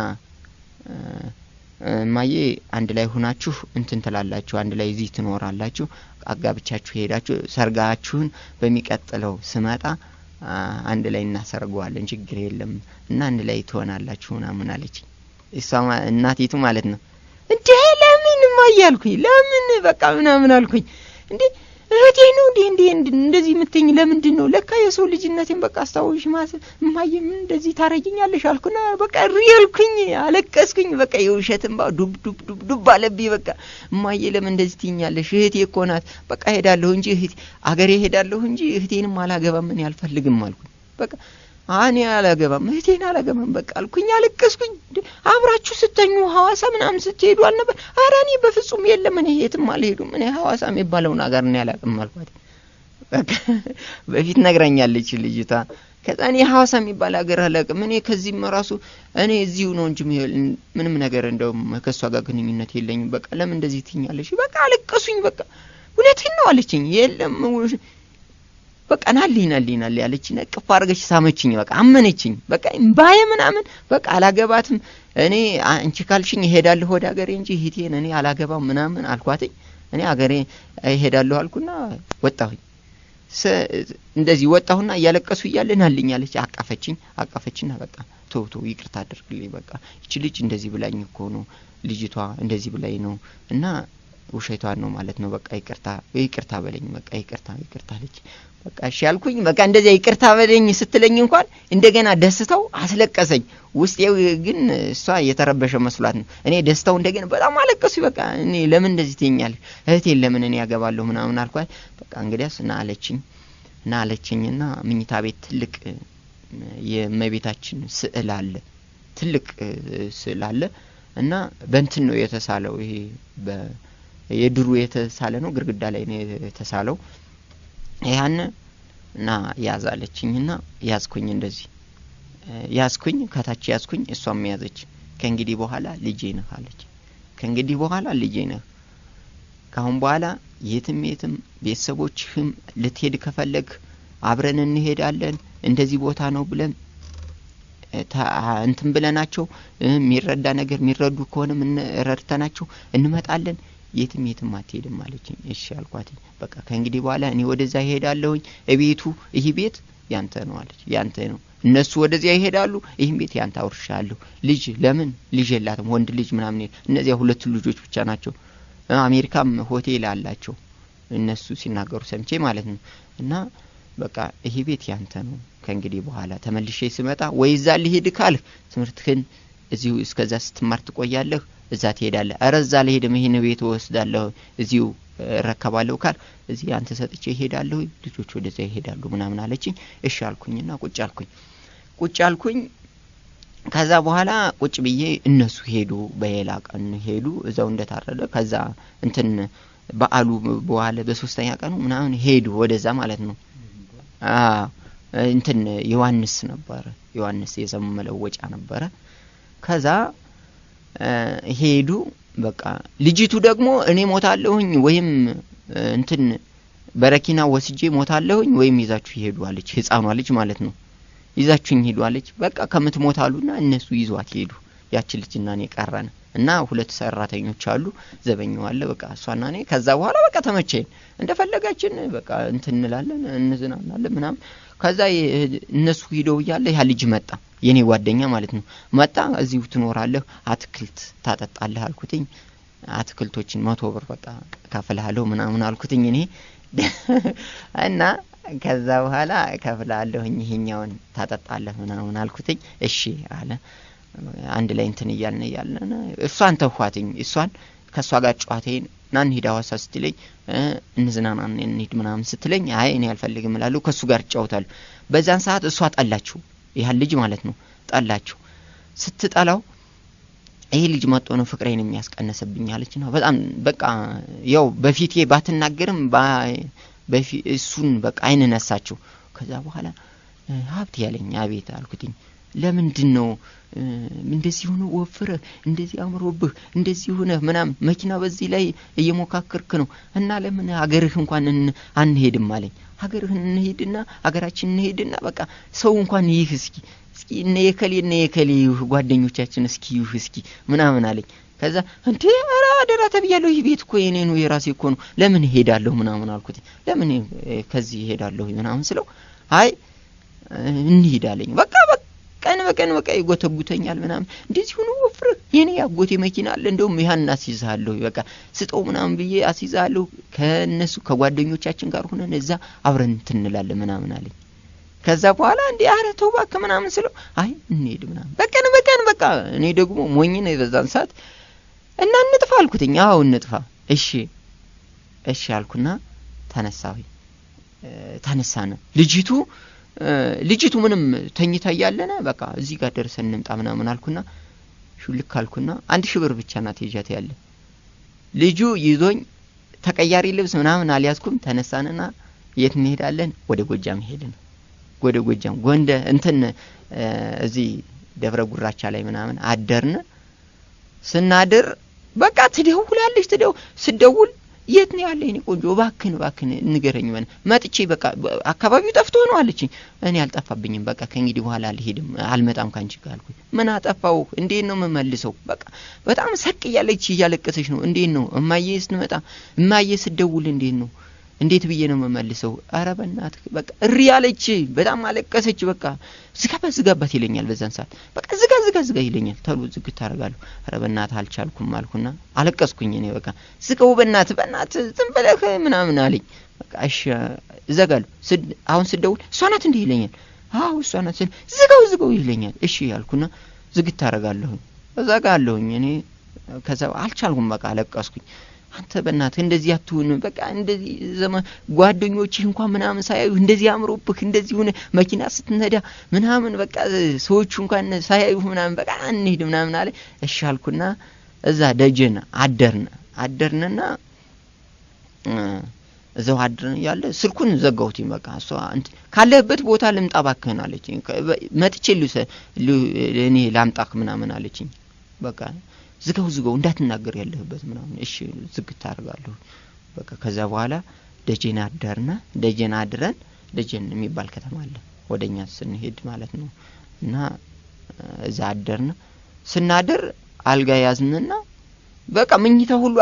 ማዬ አንድ ላይ ሆናችሁ እንትን ተላላችሁ አንድ ላይ እዚህ ትኖራላችሁ አጋብቻችሁ ሄዳችሁ ሰርጋችሁን በሚቀጥለው ስመጣ አንድ ላይ እናሰርገዋለን ችግር የለም እና አንድ ላይ ትሆናላችሁ ምናምን አለች። እሷ እናቲቱ ማለት ነው። እንዴ ለምን ማያልኩኝ ለምን በቃ ምናምን አልኩኝ። እንዴ እህቴ ነው እንዴ እንደዚህ ምትኝ ለምንድን ነው? ለካ የሰው ልጅነቴን በቃ አስታውሽ ማየ ምን እንደዚህ ታረጊኛለሽ አልኩና በቃ ሪልኩኝ አለቀስኩኝ። በቃ የውሸትን ባ ዱብ አለብኝ። በቃ ማየ ለምን እንደዚህ ትኛለሽ? እህቴ እኮ ናት። በቃ ሄዳለሁ እንጂ እህቴ አገሬ ሄዳለሁ እንጂ እህቴንም አላገባም ምን ያልፈልግም አልኩኝ። በቃ እኔ አላገባም እህቴን አላገባም በቃ አልኩኝ። አለቀስኩኝ። አብራችሁ ስተኙ ሐዋሳ ምናምን ስትሄዱ አልነበር? ኧረ እኔ በፍጹም የለም እኔ የትም አልሄዱም እኔ ሐዋሳ የሚባለውን አገር ነው ያላቅም አልኳት። በቃ በፊት ነግራኛለች ልጅቷ። ከዛ እኔ ሐዋሳ የሚባል አገር አላቅም እኔ ከዚህም ራሱ እኔ እዚሁ ነው እንጂ ምንም ነገር እንደውም ከሷ ጋር ግንኙነት የለኝም በቃ ለምን እንደዚህ ትኛለሽ? በቃ አለቀሱኝ። በቃ እውነቴን ነው አለችኝ። የለም በቃ ናሊና ያለች ነቅፍ አርገሽ ሳመችኝ። በቃ አመነችኝ። በቃ ባየ ምናምን በቃ አላገባትም እኔ አንቺ ካልሽኝ እሄዳለሁ ወደ አገሬ እንጂ እህቴን እኔ አላገባም ምናምን አልኳትኝ። እኔ አገሬ እሄዳለሁ አልኩና ወጣሁኝ። እንደዚህ ወጣሁና እያለቀሱ እያለ ናልኝ አለች። አቀፈችና በቃ ተው ይቅርታ አድርግልኝ በቃ እቺ ልጅ እንደዚህ ብላኝ እኮ ነው ልጅቷ እንደዚህ ብላኝ ነው እና ውሸቷን ነው ማለት ነው በቃ ይቅርታ በለኝ በቃ ይቅርታ አለች። በቃ እሺ አልኩኝ። በቃ እንደዚህ ይቅርታ በለኝ ስትለኝ እንኳን እንደገና ደስታው አስለቀሰኝ። ውስጤው ግን እሷ የተረበሸ መስሏት ነው። እኔ ደስታው እንደገና በጣም አለቀሱ። በቃ እኔ ለምን እንደዚህ ትኛለሽ እህቴን ለምን እኔ ያገባለሁ ምናምን አልኳት። በቃ እንግዲያስ ና አለችኝና ምኝታ ቤት ትልቅ የእመቤታችን ስዕል አለ ትልቅ ስዕል አለ እና በእንትን ነው የተሳለው ይሄ የድሩ የተሳለ ነው ግርግዳ ላይ ነው የተሳለው። ያን እና ያዛለችኝና ያዝኩኝ እንደዚህ ያዝኩኝ ከታች ያዝኩኝ እሷም ያዘች። ከእንግዲህ በኋላ ልጄ ነህ አለች። ከእንግዲህ በኋላ ልጄ ነህ ካሁን በኋላ የትም ቤተሰቦችህም ልትሄድ ከፈለግ አብረን እንሄዳለን እንደዚህ ቦታ ነው ብለን እንትን ብለናቸው የሚረዳ ነገር የሚረዱ ከሆነም ረድተናቸው እንመጣለን የትም አትሄድም አለችኝ። እሺ አልኳት። በቃ ከእንግዲህ በኋላ እኔ ወደዛ ሄዳለሁኝ እቤቱ ይሄ ቤት ያንተ ነው አለች። ያንተ ነው እነሱ ወደዚያ ይሄዳሉ ይሄን ቤት ያንተ አውርሻለሁ። ልጅ ለምን ልጅ የላትም ወንድ ልጅ ምናምን እነዚያ ሁለት ልጆች ብቻ ናቸው። አሜሪካም ሆቴል አላቸው እነሱ ሲናገሩ ሰምቼ ማለት ነው። እና በቃ ይሄ ቤት ያንተ ነው ከእንግዲህ በኋላ ተመልሼ ስመጣ ወይ እዛ ልሄድ ካልህ ትምህርትህን እዚሁ እስከዛ ስትማር ትቆያለህ እዛ ትሄዳለህ። አረዛ ለሄድም ይሄን ቤት ወስዳለሁ እዚሁ ረከባለሁ ካል እዚህ አንተ ሰጥቼ ሄዳለሁ ልጆች ወደዛ ይሄዳሉ ምናምን አለችኝ። እሺ አልኩኝና ቁጭ አልኩኝ። ከዛ በኋላ ቁጭ ብዬ እነሱ ሄዱ በሌላ ቀን ሄዱ እዛው እንደታረደ ከዛ እንትን በአሉ በኋላ በሶስተኛ ቀኑ ምናምን ሄዱ ወደዛ ማለት ነው። እንትን ዮሐንስ የዘመን መለወጫ ነበር። ከዛ ሄዱ በቃ ልጅቱ ደግሞ እኔ ሞታለሁኝ ወይም እንትን በረኪና ወስጄ ሞታለሁኝ ወይም ይዛችሁ ይሄዱ አለች። ህፃኗ ልጅ ማለት ነው። ይዛችሁኝ ሄዱ አለች። በቃ ከምትሞታሉና እነሱ ይዟት ሄዱ። ያቺ ልጅና እኔ ቀረን እና ሁለት ሰራተኞች አሉ ዘበኛው አለ በቃ እሷና እኔ። ከዛ በኋላ በቃ ተመቸኝ እንደፈለጋችን በቃ እንትን እንላለን እንዝናናለን ምናምን። ከዛ እነሱ ሄደው ይያለ ያ ልጅ መጣ የኔ ጓደኛ ማለት ነው። መጣ እዚሁ ትኖራለህ አትክልት ታጠጣለህ አልኩትኝ። አትክልቶችን 100 ብር በቃ ከፍላለሁ ምናምን አልኩትኝ እኔ እና ከዛ በኋላ ከፍላለሁኝ ይሄኛውን ታጠጣለህ ምናምን አልኩትኝ። እሺ አለ። አንድ ላይ እንትን እያልን እሷን ተኳትኝ። እሷን ከሷ ጋር ጨዋታዬን ናን ሄዳ ሐዋሳ ስትለኝ እንዝናናን እንሂድ ምናምን ስትለኝ አይ እኔ አልፈልግም እላለሁ ከሱ ጋር ጫውታለሁ። በዛን ሰዓት እሷ ጠላችሁ ይሄን ልጅ ማለት ነው። ጠላችሁ ስትጠላው ይሄ ልጅ መጥቶ ነው ፍቅሬን የሚያስቀነስብኝ አለችና በጣም በቃ ያው በፊቴ ባትናገርም እሱን በቃ አይን ነሳችሁ። ከዛ በኋላ ሀብት ያለኝ አቤት አልኩትኝ። ለምንድነው እንደዚህ ሆነ ወፍረ እንደዚህ አምሮብህ እንደዚህ ሆነ ምናምን መኪና በዚህ ላይ እየሞካከርክ ነው እና ለምን ሀገርህ እንኳን አንሄድም አለኝ። ሀገርህ እንሄድና ሀገራችን እንሄድና በቃ ሰው እንኳን ይህ እስኪ እነ የከሌ ጓደኞቻችን እስኪ ምናምን አለኝ። ከዛ እንዴ አራ አደራ ተብያለሁ ይሄ ቤት እኮ የኔ ነው የራሴ እኮ ነው ለምን ሄዳለሁ ምናምን አልኩት። ለምን ከዚህ ሄዳለሁ ምናምን ስለው አይ እንሄዳለኝ በቃ ቀን በቃ ይጎተጉተኛል ምናምን እንደዚህ ሆኖ ወፍረ የኔ ያጎቴ መኪና አለ እንደውም ይሄን አስይዛለሁ በቃ ስጠው ምናምን ብዬ አስይዛለሁ ከነሱ ከጓደኞቻችን ጋር ሆነን እዛ አብረን እንትንላለን ምናምን አለኝ ከዛ በኋላ እንዴ አረ ተው እባክህ ምናምን ስለው አይ እንሄድ ምናምን በቀን በቃ እኔ ደግሞ ሞኝ ነኝ በዛን ሰዓት እና እንጥፋ አልኩትኝ አዎ እንጥፋ እሺ አልኩና ተነሳነ ልጅቱ ምንም ተኝታ ያለና በቃ እዚህ ጋር ደርሰን እንምጣ ምናምን አልኩና ሹልክ አልኩና 1000 ብር ብቻ ናት ይዣት ያለ ልጁ ይዞኝ ተቀያሪ ልብስ ምናምን አልያዝኩም ተነሳንና የት እንሄዳለን ወደ ጎጃም ሄድን ወደ ጎጃም ጎንደ እንትን እዚህ ደብረ ጉራቻ ላይ ምናምን አደርን ስናድር በቃ ትደውላለች ስደውል የት ነው ያለኝ ቆንጆ እባክህን ንገረኝ መጥቼ በቃ አካባቢው ጠፍቶ ነው አለችኝ እኔ አልጠፋብኝም በቃ ከእንግዲህ በኋላ አልሄድም አልመጣም ካንቺ ጋር አልኩኝ ምን አጠፋው እንዴት ነው መመልሰው በቃ በጣም ሰቅ እያለቀሰች ነው እንዴት ነው እማዬ ስትመጣ እማዬ ስትደውል እንዴት ብዬ ነው መመልሰው አረ በእናትህ በቃ እሪ ያለች በጣም አለቀሰች በቃ ዝጋባት ይለኛል በዛን ሰዓት በቃ ዝጋ ይለኛል ተሉ ዝግት ታረጋለሁ አረ በእናትህ አልቻልኩም አልኩና አለቀስኩኝ እኔ በቃ ዝጋው በእናትህ ዝም ብለህ ምናምን አለኝ በቃ እሺ ዘጋለሁ አሁን ስደውል እሷ ናት እንዴ ይለኛል አዎ እሷ ናት ዝጋው ይለኛል እሺ ያልኩና ዝግት ታረጋለሁ ዘጋለሁኝ እኔ ከዛ አልቻልኩም በቃ አለቀስኩኝ አንተ በእናትህ እንደዚህ አትሁን በቃ እንደዚህ ጓደኞችህ እንኳን ምናምን ሳያዩ እንደዚህ አምሮብህ እንደዚህ ሆነ መኪና ስትነዳ ምናምን በቃ ሰዎቹ እንኳን ሳያዩ ምናምን በቃ እንሂድ ምናምን አለ እሺ አልኩና እዛ ደጀን አደርንና እዛው አድረን ያለ ስልኩን ዘጋውትኝ በቃ እሷ ካለህበት ቦታ ልምጣ ባከና አለችኝ መጥቼ እኔ ላምጣክ ምናምን አለችኝ በቃ ዝጋው እንዳትናገር ያለህበት ምናምን እሺ ዝግት አርጋለሁ በቃ ከዛ በኋላ ደጀን አድረን ደጀን የሚባል ከተማ አለ ወደኛ ስንሄድ ማለት ነው እና እዛ አደርን ስናድር አልጋ ያዝንና በቃ ምኝታ ሁሉ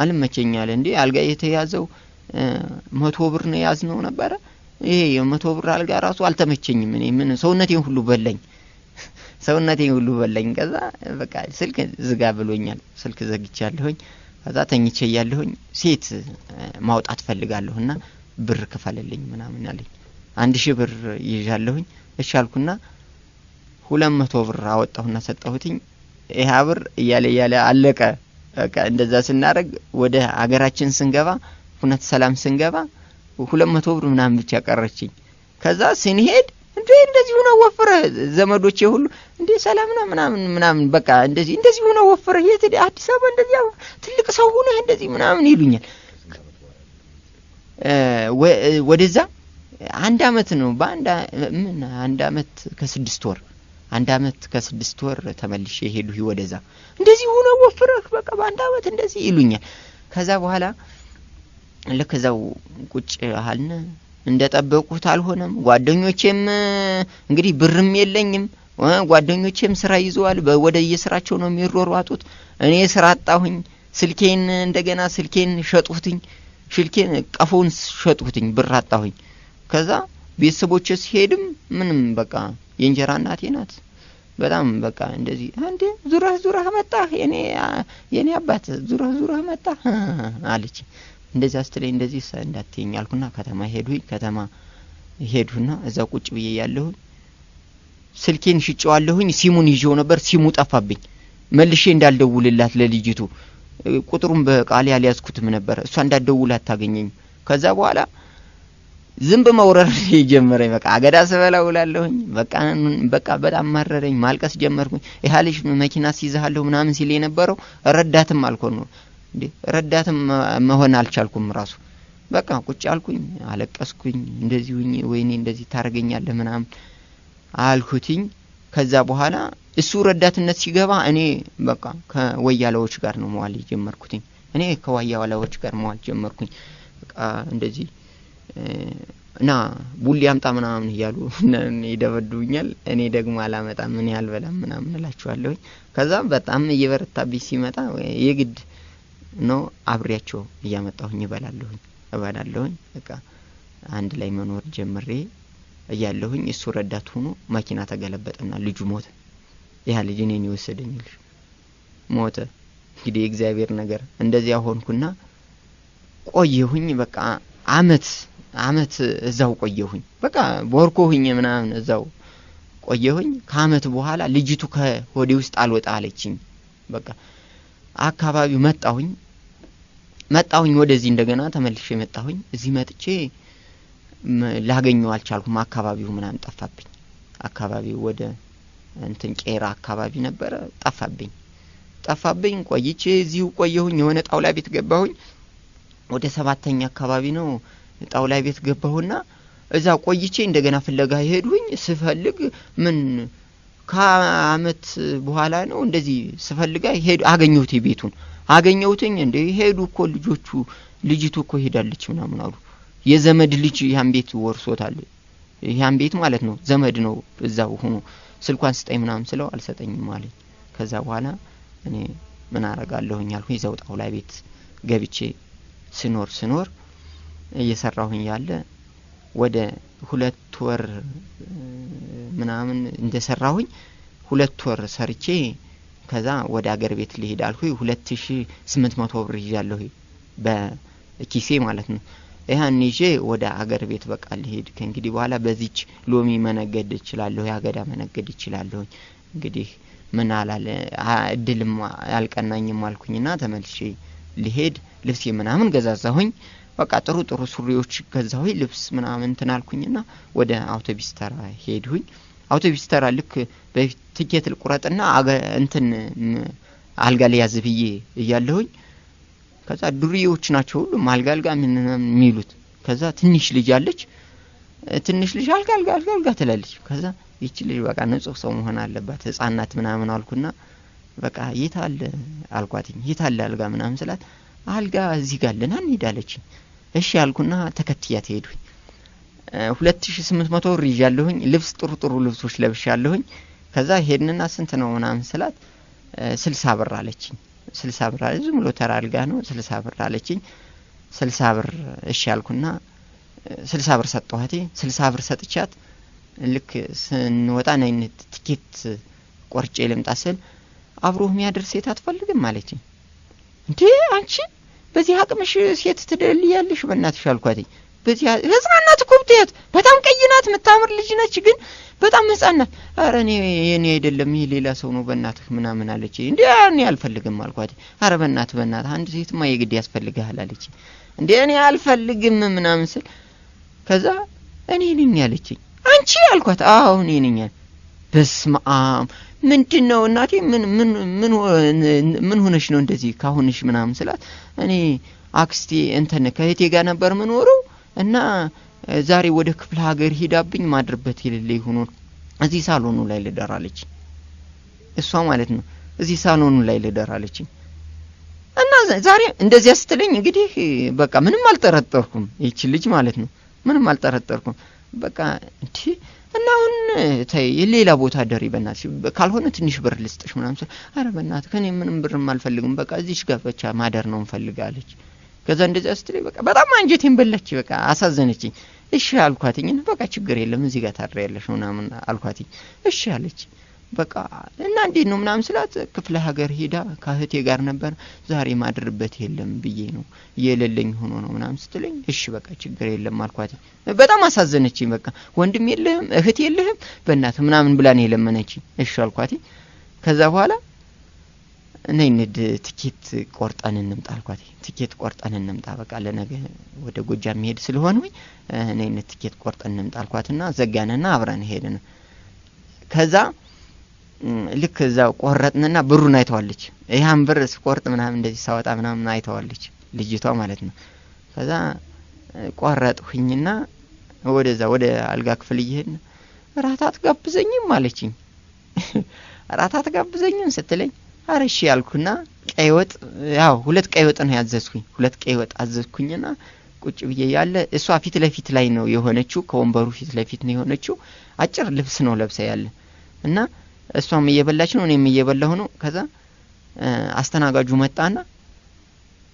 አልመቸኛለ እንዴ አልጋ የተያዘው 100 ብር ነው ያዝነው ነበር ይሄ የ100 ብር አልጋ ራሱ አልተመቸኝም እኔ ምን ሰውነቴን ሁሉ በላኝ ከዛ በቃ ስልክ ዝጋ ብሎኛል ስልክ ዘግቻለሁኝ ከዛ ተኝቼ ያለሁኝ ሴት ማውጣት ፈልጋለሁና ብር ከፈለልኝ ምናምን አለኝ 1000 ብር ይዣለሁኝ እሺ አልኩና 200 ብር አወጣሁና ሰጠሁትኝ ይሄ ብር እያለ አለቀ በቃ እንደዛ ስናረግ ወደ ሀገራችን ስንገባ ሁነት ሰላም ስንገባ 200 ብር ምናምን ብቻ ቀረችኝ ከዛ ስንሄድ እንደዚህ ሆነ ወፈረ ዘመዶቼ ሁሉ እንዴ ሰላም ነው ምናምን በቃ እንደዚህ ሆነ ወፈረ የት አዲስ አበባ እንደዚህ ትልቅ ሰው ሆነ እንደዚህ ምናምን ይሉኛል ወደዛ አንድ አመት ነው አንድ አመት ከ6 ወር ተመልሼ ሄዱ ወደዛ እንደዚህ ሆነ ወፈረክ በቃ በአንድ አመት እንደዚህ ይሉኛል ከዛ በኋላ ለከዛው ቁጭ አልን እንደጠበቁት አልሆነም ጓደኞቼም እንግዲህ ብርም የለኝም ጓደኞቼም ስራ ይዘዋል ወደ የስራቸው ነው የሚሮሯጡት እኔ ስራ አጣሁኝ ስልኬን ሸጡትኝ ቀፎን ሸጡትኝ ብር አጣሁኝ ከዛ ቤተሰቦቼ ሲሄድም ምንም በቃ የእንጀራ እናቴ ናት በጣም በቃ እንደዚህ አንዴ ዙራህ መጣህ የኔ አባት ዙራህ መጣህ አለች እንደዚህ አስተለይ እንደዚህ እንዳትየኝ አልኩና ከተማ ሄዱና እዛ ቁጭ ብዬ ያለሁ ስልኬን ሽጬዋለሁኝ ሲሙን ይዤው ነበር ሲሙ ጠፋብኝ መልሼ እንዳልደውልላት ለልጅቱ ቁጥሩን በቃል ያልያዝኩትም ነበር እሷ እንዳልደውላት ታገኘኝ ከዛ በኋላ ዝም በመውረር ጀመረኝ በቃ አገዳ ሰበላው ላለሁኝ በቃ በጣም ማረረኝ ማልቀስ ጀመርኩኝ ይሃልሽ መኪና ሲይዛለሁ ምናምን ሲል የነበረው ረዳትም አልኮን ነው እንዴ ረዳትም መሆን አልቻልኩም ራሱ በቃ ቁጭ አልኩኝ አለቀስኩኝ እንደዚህ ሁኝ ወይኔ እንደዚህ ታረገኛለህ ምናምን አልኩትኝ ከዛ በኋላ እሱ ረዳትነት ሲገባ እኔ በቃ ከወያላዎች ጋር ነው መዋል ጀመርኩኝ እኔ ከወያላዎች ጋር መዋል ጀመርኩኝ በቃ እንደዚህ እና ቡሊ አምጣ ምናምን ይያሉ ይደበዱኛል እኔ ደግሞ አላመጣም ምን ያልበላም ምናምን እላችኋለሁ ከዛ በጣም እየበረታብኝ ሲመጣ የግድ ነው አብሬያቸው እያመጣሁኝ እበላለሁኝ በቃ አንድ ላይ መኖር ጀምሬ እያለሁኝ እሱ ረዳት ሆኖ መኪና ተገለበጠና ልጁ ሞተ። ያ ልጅ እኔን ይወሰደኝ ልጅ ሞተ። እንግዲህ እግዚአብሔር ነገር እንደዚያ ሆንኩና ቆየሁኝ። በቃ አመት እዛው ቆየሁኝ። በቃ ቦርኮሁኝ ምናምን እዛው ቆየሁኝ። ከአመት በኋላ ልጅቱ ከሆዴ ውስጥ አልወጣ አለችኝ። በቃ አካባቢው መጣሁኝ ወደዚህ እንደገና ተመልሼ መጣሁኝ። እዚህ መጥቼ ላገኘው አልቻልኩም። አካባቢው ምናምን ጠፋብኝ። ወደ እንትን ቄራ አካባቢ ነበረ። ጠፋብኝ። ቆይቼ እዚሁ ቆየሁኝ። የሆነ ጣውላ ቤት ገባሁኝ። ወደ 7ኛ አካባቢ ነው ጣውላ ቤት ገባሁና እዛ ቆይቼ እንደገና ፍለጋ ሄድሁኝ። ስፈልግ ምን ከአመት በኋላ ነው እንደዚህ ስፈልጋ አገኘሁት። ቤቱን አገኘሁትኝ። እንደ ሄዱ እኮ ልጅቱ እኮ ሄዳለች ምናምን አሉ። የዘመድ ልጅ ያን ቤት ወርሶታል። ያን ቤት ማለት ነው ዘመድ ነው። እዛው ሆኖ ስልኳን ስጠኝ ምናምን ስለው አልሰጠኝም ማለት። ከዛ በኋላ እኔ ምን አረጋለሁኝ አልኩኝ። እዛው ጣውላ ቤት ገብቼ ስኖር እየሰራሁኝ ያለ ወደ 2 ወር ምናምን እንደሰራሁኝ 2 ወር ሰርቼ ከዛ ወደ አገር ቤት ልሄድ አልኩኝ። 2800 ብር ይዣለሁ በኪሴ ማለት ነው። ያን ይዤ ወደ አገር ቤት በቃ ልሄድ ከእንግዲህ በኋላ በዚች ሎሚ መነገድ እችላለሁ፣ ያገዳ መነገድ እችላለሁ። እንግዲህ ምን አላለ እድልም ያልቀናኝም አልኩኝና ተመልሼ ልሄድ ልብስ ምናምን ገዛዛሁኝ። በቃ ጥሩ ሱሪዎች ገዛሁኝ፣ ልብስ ምናምን ተናልኩኝና ወደ አውቶቢስ ተራ ሄድሁኝ። አውቶቢስ ተራ ልክ በቲኬት ልቁረጥና እንትን አልጋ ሊያዝ ብዬ እያለሁኝ ከዛ ዱሪዎች ናቸው ሁሉ አልጋ ምን የሚሉት። ከዛ ትንሽ ልጅ አለች። ትንሽ ልጅ አልጋ ትላለች። ከዛ ይቺ ልጅ በቃ ንጹህ ሰው መሆን አለባት ህፃናት ምናምን አልኩና በቃ የታለ አልኳትኝ። የታለ አልጋ ምናምን ስላት አልጋ እዚህ ጋር ለና እንሄዳለች። እሺ አልኩና ተከትያት ሄድኩኝ። 2800 ብር ይዣለሁኝ። ልብስ ጥሩ ልብሶች ለብሻለሁኝ። ከዛ ሄድንና ስንት ነው ምናምን ስላት 60 ብር አለችኝ። 60 ብር አለ። ዝም ብሎ ተራ አልጋ ነው። 60 ብር አለችኝ። 60 ብር እሺ አልኩና 60 ብር ሰጠኋት። 60 ብር ሰጥቻት ልክ ስንወጣ ነኝ ቲኬት ቆርጬ ልምጣ ስል አብሮህ የሚያደርስ ሴት አትፈልግም አለችኝ። እንዴ አንቺ በዚህ አቅምሽ ሴት ትደልያለሽ በእናትሽ አልኳትኝ። በዚህ ህፃናት ኮብቴት በጣም ቀይናት የምታምር ልጅ ነች፣ ግን በጣም ህፃናት። አረ እኔ አይደለም ይሄ ሌላ ሰው ነው በእናትህ ምናምን አለችኝ። እንዴ እኔ አልፈልግም አልኳት። አረ በእናትህ አንድ ሴትማ የግድ ያስፈልጋል አለችኝ። እንዴ እኔ አልፈልግም ምናምን ስል ከዛ እኔ ነኝ አለችኝ። አንቺ አልኳት። አዎ እኔ ነኝ። በስመ አብ ምንድነው እናቴ ምን ሆነሽ ነው እንደዚህ ካሁንሽ ምናምን ስላት እኔ አክስቴ እንተነ ከእህቴ ጋር ነበር ምኖረው እና ዛሬ ወደ ክፍለ ሀገር ሄዳብኝ ማድርበት ይልልኝ ሆኖ እዚህ ሳሎኑ ላይ ልደራለች። እሷ ማለት ነው እዚህ ሳሎኑ ላይ ልደራለች። እና ዛሬ እንደዚህ ስትለኝ እንግዲህ በቃ ምንም አልጠረጠርኩም። ይቺ ልጅ ማለት ነው ምንም አልጠረጠርኩም። በቃ እንዴ እና አሁን ተይ ሌላ ቦታ ደሪ በእናትሽ ካልሆነ ትንሽ ብር ልስጥሽ ምናምን ስለ አረ በእናትህ ከኔ ምንም ብርም አልፈልግም በቃ እዚህሽ ጋር ብቻ ማደር ነው እንፈልጋለች። ከዛ እንደዛ ስትለኝ በቃ በጣም አንጀቴን በላች። በቃ አሳዘነችኝ። እሺ አልኳትኝ። በቃ ችግር የለም እዚህ ጋር ታድሪያለሽ ምናምን አልኳትኝ። እሺ አለች። በቃ እና እንዴት ነው ምናምን ስላት ክፍለ ሀገር ሄዳ ከእህቴ ጋር ነበር ዛሬ ማድርበት የለም ብዬ ነው የሌለኝ ሆኖ ነው ምናምን ስትለኝ እሺ በቃ ችግር የለም አልኳት። በጣም አሳዘነችኝ። በቃ ወንድም የለህም እህት የለህም በእናትህ ምናምን ብላ ነው የለመነችኝ። እሺ አልኳት። ከዛ በኋላ ነይንድ ቲኬት ቆርጠን እንምጣ አልኳት። ቲኬት ቆርጠን እንምጣ በቃ ለነገ ወደ ጎጃም መሄድ ስለሆነኝ ነይንድ ቲኬት ቆርጠን እንምጣ አልኳትና ዘጋንና አብረን ሄድን። ከዛ ልክ እዛው ቆረጥንና ብሩን አይተዋለች። ይሄን ብር ስቆርጥ ምናምን እንደዚህ ሳወጣ ምናምን አይተዋለች ልጅቷ ማለት ነው። ከዛ ቆረጥኩኝና ወደ አልጋ ክፍል ይሄን ራታት ጋብዘኝም አለችኝ። ራታት ጋብዘኝም ስትለኝ አረሽ ያልኩና ቀይ ወጥ ያው 2 ቀይ ወጥ ነው ያዘዝኩኝ። 2 ቀይ ወጥ አዘዝኩኝና ቁጭ ብዬ ያለ እሷ ፊት ለፊት ላይ ነው የሆነችው። ከወንበሩ ፊት ለፊት ነው የሆነችው። አጭር ልብስ ነው ለብሳ ያለ እና እሷም እየበላች ነው እኔም እየበላሁ ነው። ከዛ አስተናጋጁ መጣና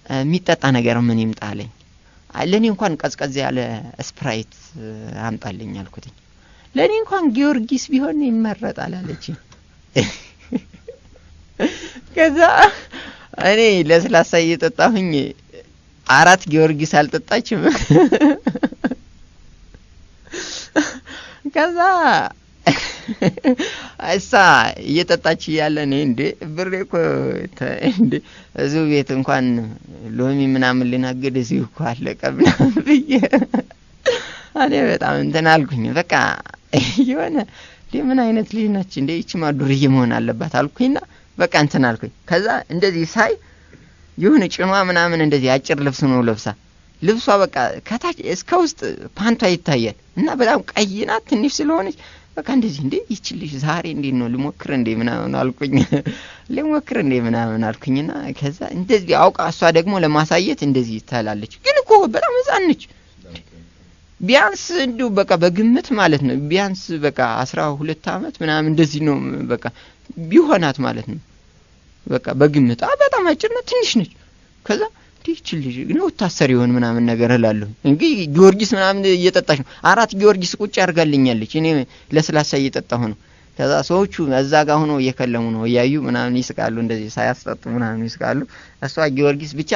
የሚጠጣ ነገር ምን ይምጣልኝ? ለኔ እንኳን ቀዝቀዝ ያለ ስፕራይት አምጣልኝ አልኩትኝ። ለኔ እንኳን ጊዮርጊስ ቢሆን ይመረጣል አለች። ከዛ እኔ ለስላሳ እየጠጣሁኝ 4 ጊዮርጊስ አልጠጣችም። ከዛ እሳ እየጠጣች ያለ ነው እንዴ ብሬ እኮ እንዴ እዚሁ ቤት እንኳን ሎሚ ምናምን ልናገድ እዚሁ እኮ አለቀ ምናምን ብዬ እኔ በጣም እንትን አልኩኝ። በቃ የሆነ ምን አይነት ልጅ ነች እንዴ እቺ ማዱርዬ መሆን አለባት አልኩኝና በቃ እንትን አልኩኝ። ከዛ እንደዚህ ሳይ የሆነ ጭኗ ምናምን እንደዚህ አጭር ልብስ ነው ለብሳ ልብሷ በቃ ከታች እስከ ውስጥ ፓንቷ ይታያል እና በጣም ቀይ ናት ትንሽ ስለሆነች በቃ እንደዚህ እንዴ ይችልሽ ዛሬ እንዴ ነው ልሞክር እንዴ ምናምን አልኩኝ። ልሞክር እንዴ ምናምን አልኩኝና ከዛ እንደዚህ አውቃ እሷ ደግሞ ለማሳየት እንደዚህ ታላለች። ግን እኮ በጣም ህፃን ነች። ቢያንስ እንደው በቃ በግምት ማለት ነው ቢያንስ በቃ 12 አመት ምናምን እንደዚህ ነው በቃ ቢሆናት ማለት ነው። በቃ በግምት በጣም አጭር ነው ትንሽ ነች። ከዛ ይችልሽ ነው ታሰሪ ይሆን ምናምን ነገር እላለሁ። እንግዲህ ጊዮርጊስ ምናምን እየጠጣች ነው 4 ጊዮርጊስ ቁጭ አድርጋልኛለች። እኔ ለስላሳ እየጠጣሁ ነው። ከዛ ሰዎቹ እዛ ጋር ሆኖ እየከለሙ ነው እያዩ ምናምን ይስቃሉ። እንደዚህ ሳያስጠጡ ምናምን ይስቃሉ። እሷ ጊዮርጊስ ብቻ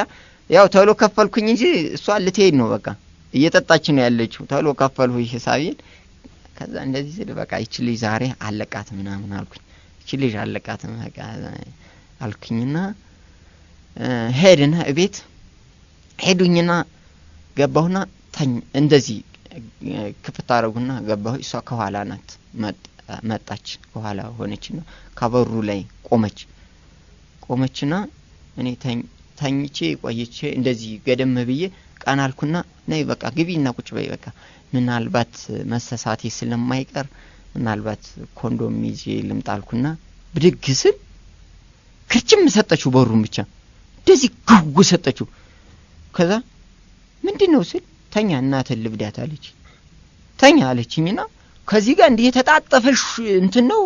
ያው ተሎ ከፈልኩኝ እንጂ እሷ ልትሄድ ነው በቃ እየጠጣች ነው ያለችው። ተሎ ከፈልኩኝ ሂሳቤን። ከዛ እንደዚህ ስል በቃ ይችልሽ ዛሬ አለቃት ምናምን አልኩኝ። ይችልሽ አለቃት በቃ አልኩኝና ሄድና እቤት ሄዱኝና ገባሁና እንደዚህ ክፍት አረጉና ገባሁ። እሷ ከኋላ ናት መጣች ከኋላ ሆነችና ከበሩ ላይ ቆመችና እኔ ተኝቼ ቆይቼ እንደዚህ ገደም ብዬ ቃናልኩና ነይ በቃ ግቢና ቁጭ በይ በቃ ምናልባት መሰሳቴ ስለማይቀር ምናልባት ኮንዶም ይዤ ልምጣልኩና ብድግ ስል ክርችም ሰጠችው በሩን ብቻ እንደዚህ ግው ሰጠችው። ከዛ ምንድነው ስል ተኛ እናትህ ልብዳት አለች። ተኛ አለችኝና ከዚህ ጋር እንዴ የተጣጠፈሽ እንትን ነው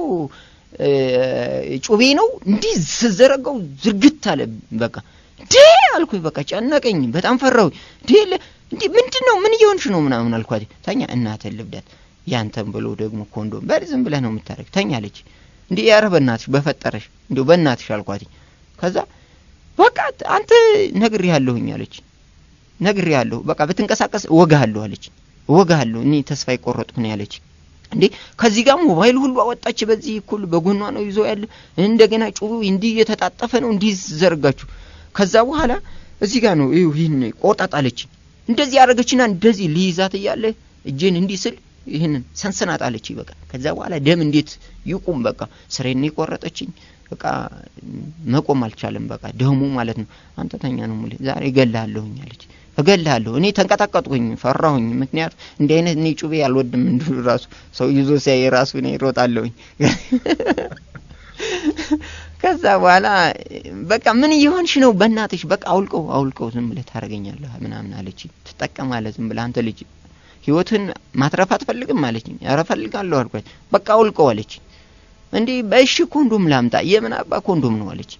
ጩቤ ነው እንዲህ ዘረጋው ዝርግት አለ። በቃ አልኩኝ በቃ ጨነቀኝ በጣም ፈራው። እንዴ ምንድነው ምን እየሆንሽ ነው ምናምን አልኳት። ተኛ እናትህ ልብዳት ያንተም ብሎ ደግሞ ኮንዶም በርዝም ብለህ ነው የምታረግ ተኛ አለች። እንዴ ያረ በእናትሽ በፈጠረሽ እንዴ በእናትሽ አልኳት። ከዛ በቃ አንተ ነግሬሃለሁኝ አለች። ነግሬሃለሁ በቃ ብትንቀሳቀስ ወጋሃለሁ አለች። ወጋሃለሁ እኔ ተስፋ ይቆረጥኩ ነው ያለች። እንዴ ከዚህ ጋር ሞባይል ሁሉ አወጣች። በዚህ እኩል በጎኗ ነው ይዞ ያለ እንደገና ጩቤው እንዲህ የተጣጠፈ ነው እንዲህ ዘርጋችሁ። ከዛ በኋላ እዚህ ጋር ነው ይሄን ቆጣጣለች። እንደዚህ ያረጋችና እንደዚህ ሊይዛት እያለ እጄን እንዲህ ስል ይሄንን ሰንሰናት አለች። በቃ ከዛ በኋላ ደም እንዴት ይቁም በቃ ስሬን ይቆረጠችኝ። በቃ መቆም አልቻለም በቃ ደሙ ማለት ነው። አንተ ተኛ ነው ሙሉ ዛሬ እገልሃለሁኝ አለች። እገልሃለሁ እኔ ተንቀጣቀጥኩኝ ፈራሁኝ። ምክንያት እንደ አይነት እኔ ጩቤ አልወድም እንዱ ራሱ ሰው ይዞ ሲያይ ራሱ እኔ ሮጣለሁኝ። ከዛ በኋላ በቃ ምን ይሆንሽ ነው በእናትሽ በቃ አውልቀው ዝም ብለህ ታረጋኛለህ ምናምን አለች። ትጠቀማለህ ዝም ብለህ አንተ ልጅ ህይወትን ማትረፍ አትፈልግም አለች። ኧረ እፈልጋለሁ አልኳት። በቃ አውልቀው አለች። እንዴ በእሺ ኮንዶም ላምጣ የምን አባ ኮንዶም ነው አለች።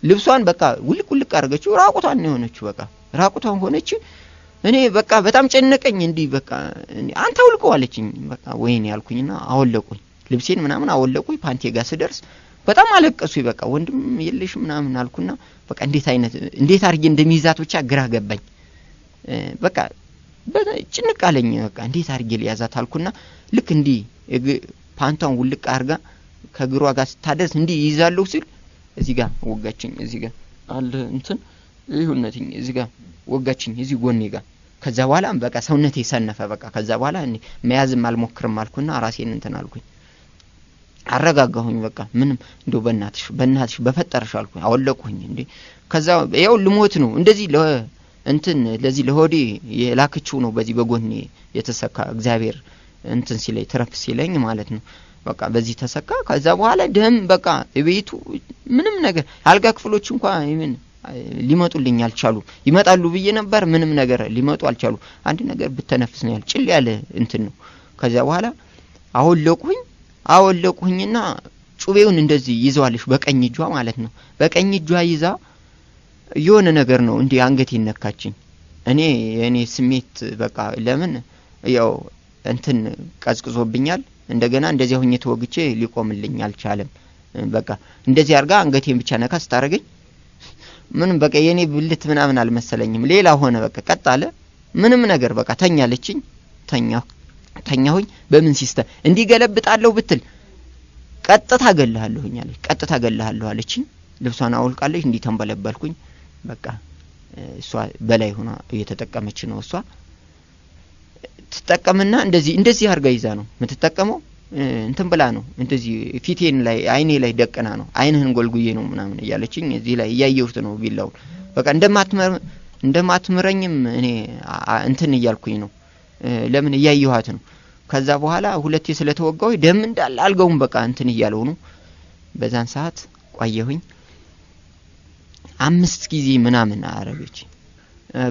ልብሷን በቃ ውልቅ አርገችው ራቁቷን ነው የሆነችው። በቃ ራቁቷን ሆነች። እኔ በቃ በጣም ጨነቀኝ። እንዴ በቃ አንተ አውልቀው አለችኝ። በቃ ወይኔ ያልኩኝና አወለቁኝ ልብሴን ምናምን አወለቁኝ። ፓንቴ ጋር ስደርስ በጣም አለቀሱኝ። በቃ ወንድም የለሽ ምናምን አልኩና በቃ እንዴት አርጌ እንደሚይዛት ብቻ ግራ ገባኝ። በቃ ጭንቅ አለኝ። በቃ እንዴት አርጌ ሊያዛት አልኩና ልክ እንዲህ ፓንቷን ውልቅ አርጋ ከግሯ ጋር ስታደርስ እንዲህ ይዛለሁ ሲል እዚህ ጋር ወጋችኝ። እዚህ ጋር አለ እንትን ይሁንነትኝ እዚህ ጋር ወጋችኝ እዚህ ጎኔ ጋር። ከዛ በኋላ በቃ ሰውነቴ ሰነፈ። በቃ ከዛ በኋላ እኔ መያዝም አልሞክርም አልኩና ራሴን እንትን አልኩኝ አረጋጋሁኝ። በቃ ምንም እንደው በእናትሽ በፈጠረሽ አልኩኝ አወለቁኝ። እንዴ ከዛ ያው ልሞት ነው እንደዚህ እንትን ለዚህ ለሆዴ የላክችው ነው በዚህ በጎኔ የተሰካ እግዚአብሔር እንትን ሲለኝ ትረፍ ሲለኝ ማለት ነው። በቃ በዚህ ተሰካ። ከዛ በኋላ ደም በቃ ቤቱ ምንም ነገር አልጋ ክፍሎች እንኳን ምን ሊመጡልኝ አልቻሉ። ይመጣሉ ብዬ ነበር ምንም ነገር ሊመጡ አልቻሉ። አንድ ነገር ብተነፍስ ነው ጭል ያለ እንትን ነው። ከዛ በኋላ አወለቁኝና ጩቤውን እንደዚህ ይዘዋለሽ በቀኝ እጇ ማለት ነው። በቀኝ እጇ ይዛ የሆነ ነገር ነው እንዴ አንገቴን ነካችኝ። እኔ የኔ ስሜት በቃ ለምን ያው እንትን ቀዝቅዞብኛል እንደገና እንደዚህ ሆኜ ተወግቼ ሊቆምልኝ አልቻለም በቃ እንደዚህ አርጋ አንገቴን ብቻ ነካ ስታረገኝ ምንም በቃ የኔ ብልት ምናምን አልመሰለኝም ሌላ ሆነ በቃ ቀጥ አለ ምንም ነገር በቃ ተኛለችኝ ተኛሁኝ በምን ሲስተም እንዲገለብጣለሁ ብትል ቀጥታ ገለሃለሁኝ አለች ቀጥታ ገለሃለሁ አለችኝ ልብሷን አውልቃለች እንዲ ተንበለበልኩኝ በቃ እሷ በላይ ሆና እየተጠቀመች ነው እሷ ተጠቀመና እንደዚህ አርጋ ይዛ ነው የምትጠቀመው እንትን ብላ ነው እንደዚህ ፊቴን ላይ አይኔ ላይ ደቀና ነው አይንህን ጎልጉዬ ነው ምናምን እያለችኝ እዚህ ላይ ያየሁት ነው ቢላው በቃ እንደማትምረኝም እኔ እንትን እያልኩኝ ነው ለምን እያየኋት ነው ከዛ በኋላ ሁለቴ ስለተወጋው ደም እንዳለ አልገውም በቃ እንትን እያለው ነው በዛን ሰዓት ቆየሁኝ 5 ጊዜ ምናምን አረገች